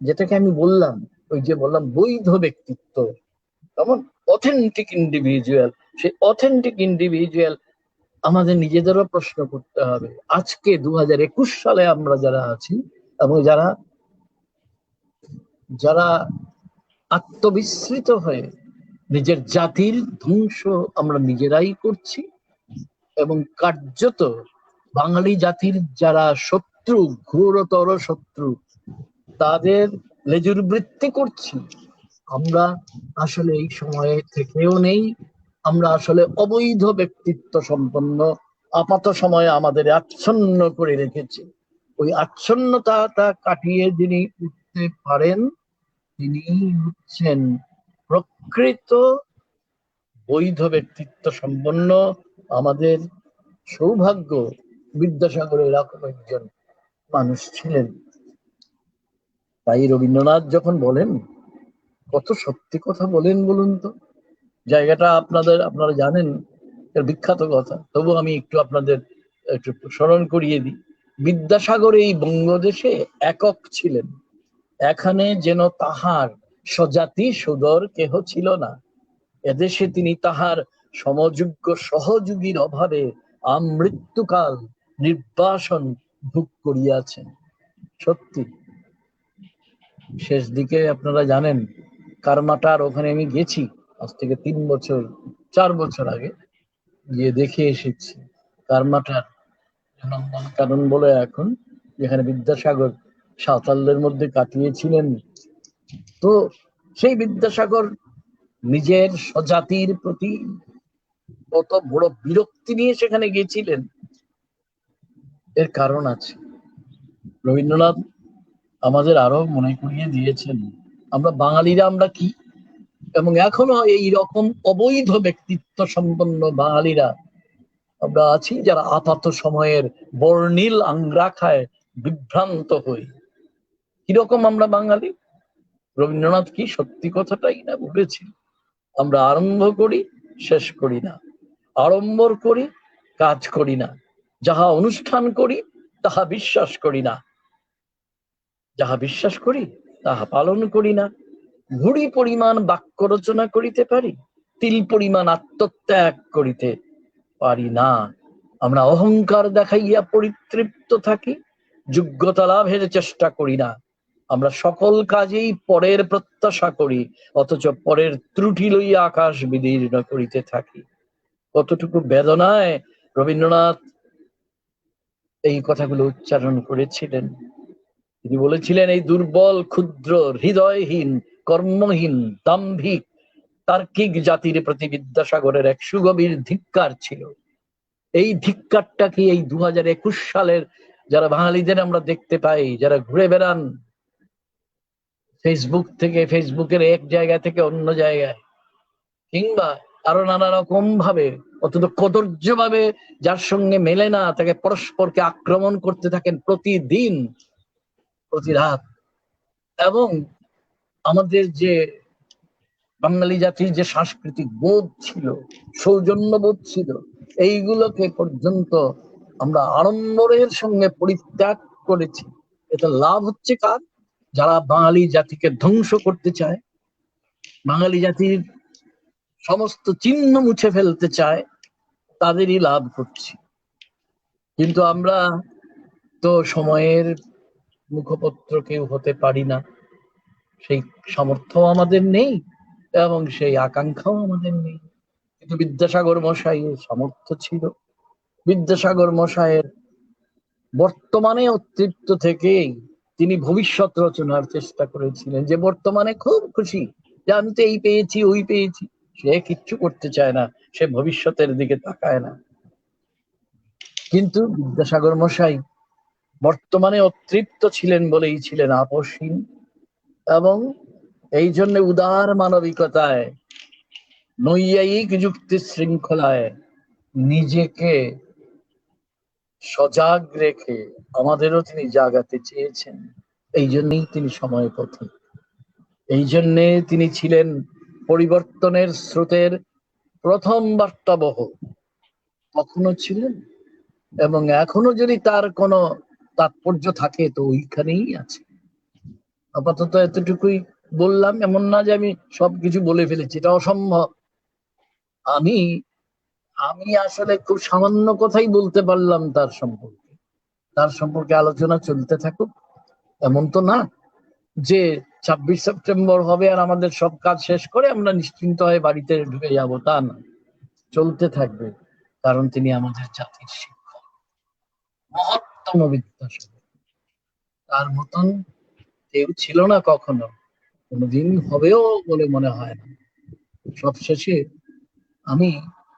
যেটাকে আমি বললাম, ওই যে বললাম বৈধ ব্যক্তিত্ব, যেমন অথেন্টিক ইন্ডিভিজুয়াল, সেই অথেন্টিক ইন্ডিভিজুয়াল আমাদের নিজেদেরও প্রশ্ন করতে হবে। আজকে 2021 সালে আমরা যারা আছি, এবং যারা যারা আত্মবিস্মৃত হয়ে নিজের জাতির ধ্বংস আমরা নিজেরাই করছি, এবং কার্যত বাঙালি জাতির যারা শত্রু, ঘোরতর শত্রু, তাদের লেজুর বৃত্তি করছি। আমরা আসলে এই সময়ে থেকেও নেই, আমরা আসলে অবৈধ ব্যক্তিত্ব সম্পন্ন আপাত সময়ে আমাদের আচ্ছন্ন করে রেখেছি। ওই আচ্ছন্নতাটা কাটিয়ে যিনি উঠতে পারেন, তিনি হচ্ছেন প্রকৃত বৈধ ব্যক্তিত্ব সম্পন্ন। আমাদের সৌভাগ্য বিদ্যাসাগর এরকম একজন মানুষ ছিলেন। তাই রবীন্দ্রনাথ যখন বলেন, কত সত্যি কথা বলেন বলুন তো। জায়গাটা আপনারা জানেন, এর বিখ্যাত কথা, তবু আমি একটু আপনাদের একটু স্মরণ করিয়ে দিই। বিদ্যাসাগর এই বঙ্গদেশে একক ছিলেন, এখানে যেন তাহার স্বজাতি সুদর কেহ ছিল না। এদেশে তিনি তাহার সমযোগ্য সহযোগীর অভাবে আমৃত্যুকাল নির্বাসন ভোগ করিয়াছেন। সত্যি, শেষ দিকে আপনারা জানেন কারমাটার ওখানে আমি গেছি আজ থেকে 4 বছর আগে, গিয়ে দেখে এসেছি। কারমাটার কারণ বলে এখন, যেখানে বিদ্যাসাগর সাঁওতালদের মধ্যে কাটিয়েছিলেন। তো সেই বিদ্যাসাগর নিজের স্বজাতির প্রতি কত বড় বিরক্তি নিয়ে সেখানে গেছিলেন, এর কারণ আছে। রবীন্দ্রনাথ আমাদের আরো মনে করিয়ে দিয়েছেন আমরা বাঙালিরা আমরা কি, এবং এখনো এই রকম অবৈধ ব্যক্তিত্ব সম্পন্ন বাঙালিরা আমরা আছি, যারা আপাত সময়ের বর্ণিল আঙ্গ্রাখায় বিভ্রান্ত হই। কিরকম আমরা বাঙালি? রবীন্দ্রনাথ কি সত্যি কথাটাই না বলেছি? আমরা আরম্ভ করি, শেষ করি না, আড়ম্বর করি, কাজ করি না, যাহা অনুষ্ঠান করি তাহা বিশ্বাস করি না, যাহা বিশ্বাস করি তাহা পালন করি না। ঘুড়ি পরিমাণ বাক্য রচনা করিতে পারি, তিল পরিমাণ আত্মত্যাগ করিতে পারি না। আমরা অহংকার দেখাইয়া পরিতৃপ্ত থাকি, যোগ্যতা লাভের চেষ্টা করি না। আমরা সকল কাজেই পরের প্রত্যাশা করি, অথচ পরের ত্রুটি লইয়া আকাশ বিদীর্ণ করিতে থাকি। কতটুকু বেদনায় রবীন্দ্রনাথ এই কথাগুলো উচ্চারণ করেছিলেন। তিনি বলেছিলেন, এই দুর্বল, ক্ষুদ্র, হৃদয়হীন, কর্মহীন, দাম্ভিক, তার্কিক জাতির প্রতি বিদ্যাসাগরের এক সুগভীর ধিক্কার ছিল। এই ধিক্কারটা কি এই 2021 সালের যারা বাঙালিদের আমরা দেখতে পাই, যারা ঘুরে বেড়ান ফেসবুকের এক জায়গা থেকে অন্য জায়গায়, কিংবা আরো নানা রকম ভাবে অত্যন্ত কদর্য ভাবে যার সঙ্গে মেলে না তাকে পরস্পরকে আক্রমণ করতে থাকেন প্রতিদিন, প্রতি রাত। এবং আমাদের যে বাঙালি জাতির যে সাংস্কৃতিক বোধ ছিল, সৌজন্য বোধ ছিল, এইগুলোকে পর্যন্ত আমরা আড়ম্বরের সঙ্গে পরিত্যাগ করেছি। এটা লাভ হচ্ছে কার? যারা বাঙালি জাতিকে ধ্বংস করতে চায়, বাঙালি জাতির সমস্ত চিহ্ন মুছে ফেলতে চায়, তাদেরই লাভ করছি। কিন্তু আমরা তো সময়ের মুখপত্র কেউ হতে পারি না, সেই সামর্থ্য আমাদের নেই এবং সেই আকাঙ্ক্ষাও আমাদের নেই। কিন্তু বিদ্যাসাগর মশাইয়ের সামর্থ্য ছিল। বিদ্যাসাগর মশাইয়ের বর্তমানে অতৃপ্ত থেকেই তিনি ভবিষ্যৎ রচনার চেষ্টা করেছিলেন, যে বর্তমানে খুব খুশি যে আমি তো এই পেয়েছি ওই পেয়েছি, সে কিচ্ছু করতে চায় না, সে ভবিষ্যতের দিকে তাকায় না। কিন্তু বিদ্যাসাগর মশাই বর্তমানে অতৃপ্ত ছিলেন বলেই ছিলেন আপসহীন, এবং এই জন্য উদার মানবিকতায়, নৈয়ায়িক যুক্তি শৃঙ্খলায় নিজেকে সজাগ রেখে আমাদেরও তিনি জাগাতে চেয়েছেন। এই জন্যই তিনি সময় পথিক, এই জন্যে তিনি ছিলেন পরিবর্তনের স্রোতের প্রথম বার্তাবহ, তখনও ছিলেন এবং এখনো যদি তার কোনো তাৎপর্য থাকে তো ওইখানেই আছে। আপাতত এতটুকুই বললাম, এমন না যে আমি সবকিছু বলে ফেলেছি, এটা অসম্ভব। আমি আমি আসলে খুব সামান্য কথাই বলতে পারলাম তার সম্পর্কে আলোচনা চলতে থাকুক। এমন তো না যে 26 সেপ্টেম্বর হবে আর আমাদের সব কাজ শেষ করে আমরা নিশ্চিন্ত হয়ে বাড়িতে ঢুকে যাব, তা না, চলতে থাকবে। কারণ তিনি আমাদের জাতির শিক্ষক, মহত্তম বিদ্যাসাগর। তার মতন কেউ ছিল না, কখনো কোনোদিন হবেও বলে মনে হয় না। সবশেষে আমি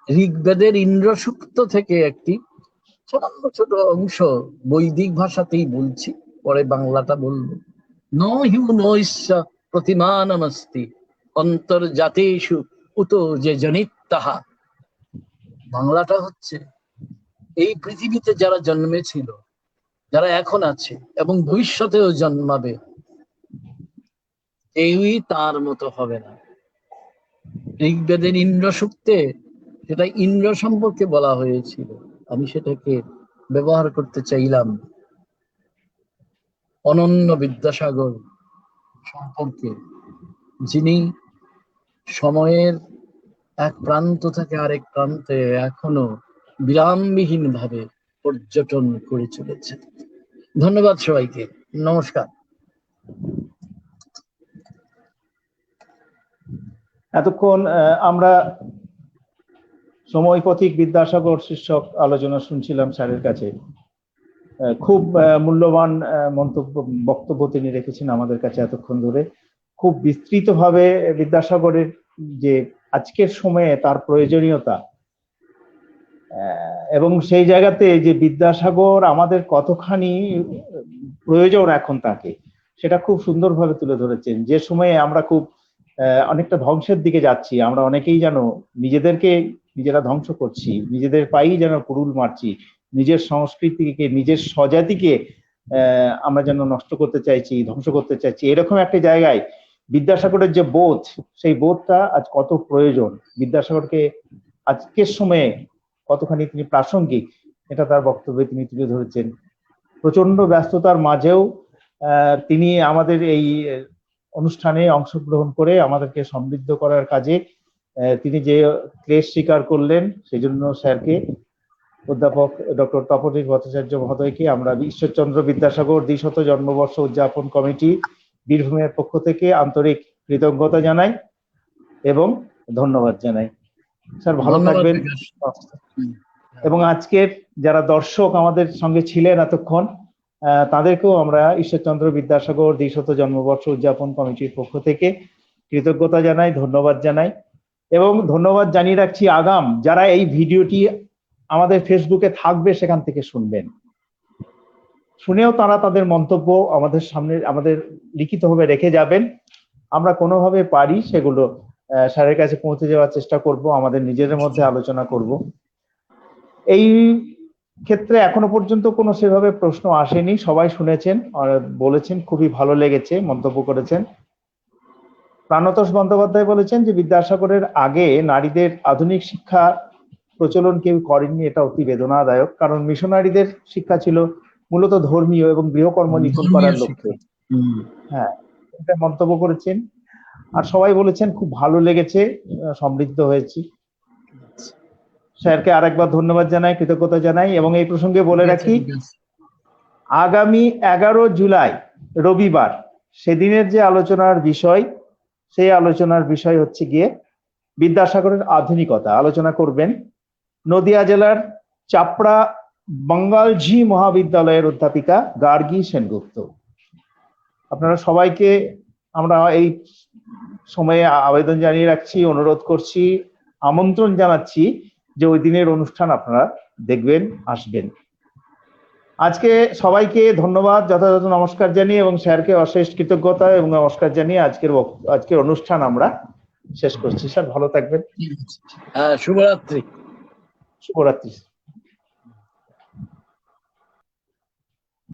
ঋগ্বেদের ইন্দ্রসূক্ত থেকে একটি সামান্য ছোট অংশ বৈদিক ভাষাতেই বলছি, পরে বাংলাটা বলবো। ন হিউ নৈশ্য প্রতিমানমস্তি অন্তর্জাতেষু উত যে জনিত তাহা। বাংলাটা হচ্ছে, এই পৃথিবীতে যারা জন্মেছিল, যারা এখন আছে এবং ভবিষ্যতেও জন্মাবে, কেউই তার মতো হবে না। ঋগ্বেদের ইন্দ্র সূক্তে সেটা ইন্দ্র সম্পর্কে বলা হয়েছিল, আমি সেটাকে ব্যবহার করতে চাইলাম অনন্য বিদ্যাসাগর সম্পর্কে, যিনি সময়ের এক প্রান্ত থেকে আরেক প্রান্তে এখনো বিরামবিহীন ভাবে পর্যটন করে চলেছে। ধন্যবাদ সবাইকে, নমস্কার। এতক্ষণ আমরা সময় পথিক বিদ্যাসাগর শীর্ষক আলোচনা শুনছিলাম স্যারের কাছে। খুব মূল্যবান বক্তব্য তিনি রেখেছেন আমাদের কাছে এতক্ষণ ধরে। খুব বিস্তৃতভাবে বিদ্যাসাগরের যে আজকের সময়ে তার প্রয়োজনীয়তা এবং সেই জায়গাতে যে বিদ্যাসাগর আমাদের কতখানি প্রয়োজন এখন তাকে, সেটা খুব সুন্দরভাবে তুলে ধরেছেন। যে সময়ে আমরা খুব অনেকটা ধ্বংসের দিকে যাচ্ছি, আমরা অনেকেই যেন নিজেদেরকে নিজেরা ধ্বংস করছি, নিজেদের পায়েই যেন কুড়ুল মারছি, নিজের সংস্কৃতিকে, নিজের স্বজাতিকে আমরা যেন নষ্ট করতে চাইছি, ধ্বংস করতে চাইছি, এরকম একটা জায়গায় বিদ্যাসাগরের যে বোধ, সেই বোধটা আজ কত প্রয়োজন, বিদ্যাসাগরকে আজকের সময়ে কতখানি তিনি প্রাসঙ্গিক, এটা তার বক্তব্যে তিনি তুলে ধরেছেন। প্রচন্ড ব্যস্ততার মাঝেও তিনি আমাদের এই অনুষ্ঠানে অংশগ্রহণ করে আমাদেরকে সমৃদ্ধ করার কাজে তিনি যে ক্লেশ স্বীকার করলেন, সেই জন্য স্যারকে, অধ্যাপক ডক্টর তপোবন ভট্টাচার্য মহোদয়কে আমরা ঈশ্বরচন্দ্র বিদ্যাসাগর দ্বিশত জন্মবর্ষ উদযাপন কমিটি বীরভূমের পক্ষ থেকে আন্তরিক কৃতজ্ঞতা জানাই এবং ধন্যবাদ জানাই। স্যার ভালো থাকবেন। এবং আজকের যারা দর্শক আমাদের সঙ্গে ছিলেন এতক্ষণ, তাদেরকেও আমরা ঈশ্বরচন্দ্র বিদ্যাসাগর দ্বিশত জন্মবর্ষ উদযাপন কমিটির পক্ষ থেকে কৃতজ্ঞতা জানাই, ধন্যবাদ জানাই। এবং ধন্যবাদ জানিয়ে রাখছি আগাম যারা এই ভিডিওটি আমাদের ফেসবুকে থাকবে সেখান থেকে শুনবেন, শুনেও তারা তাদের মন্তব্য আমাদের সামনে আমাদের লিখিতভাবে রেখে যাবেন। আমরা কোনোভাবে পারি সেগুলো স্যারের কাছে পৌঁছে যাওয়ার চেষ্টা করব, আমাদের নিজেদের মধ্যে আলোচনা করব। এই ক্ষেত্রে এখনো পর্যন্ত কোনো সেভাবে প্রশ্ন আসেনি, সবাই শুনেছেন আর বলেছেন খুবই ভালো লেগেছে, মন্তব্য করেছেন। প্রাণতোষ বন্দ্যোপাধ্যায় বলেছেন যে বিদ্যাসাগরের আগে নারীদের আধুনিক শিক্ষা প্রচলন কেউ করেননি, এটা অতি বেদনাদায়ক, কারণ মিশনারিদের শিক্ষা ছিল মূলত ধর্মীয় এবং গৃহকর্ম নিপুণ করার লক্ষ্যে। হ্যাঁ, এটা মন্তব্য করেছেন। আর সবাই বলেছেন খুব ভালো লেগেছে, সমৃদ্ধ হয়েছি। স্যারকে আরেকবার ধন্যবাদ জানাই, কৃতজ্ঞতা জানাই। এবং এই প্রসঙ্গে বলে রাখি, আগামী 11 জুলাই রবিবার সেদিনের যে আলোচনার বিষয়, সেই আলোচনার বিষয় হচ্ছে গিয়ে বিদ্যাসাগরের আধুনিকতা। আলোচনা করবেন নদিয়া জেলার চাপড়া বাঙ্গালজি মহাবিদ্যালয়ের অধ্যাপিকা গার্গী সেনগুপ্ত। আপনারা সবাইকে আমরা এই সময়ে আবেদন জানিয়ে রাখছি, অনুরোধ করছি, আমন্ত্রণ জানাচ্ছি যে ওই দিনের অনুষ্ঠান আপনারা দেখবেন, আসবেন। আজকে সবাইকে ধন্যবাদ, যথাযথ নমস্কার জানিয়ে এবং স্যারকে অশেষ কৃতজ্ঞতা এবং নমস্কার জানিয়ে আজকের অনুষ্ঠান আমরা শেষ করছি। স্যার ভালো থাকবেন। শুভরাত্রি। শুভরাত্রি।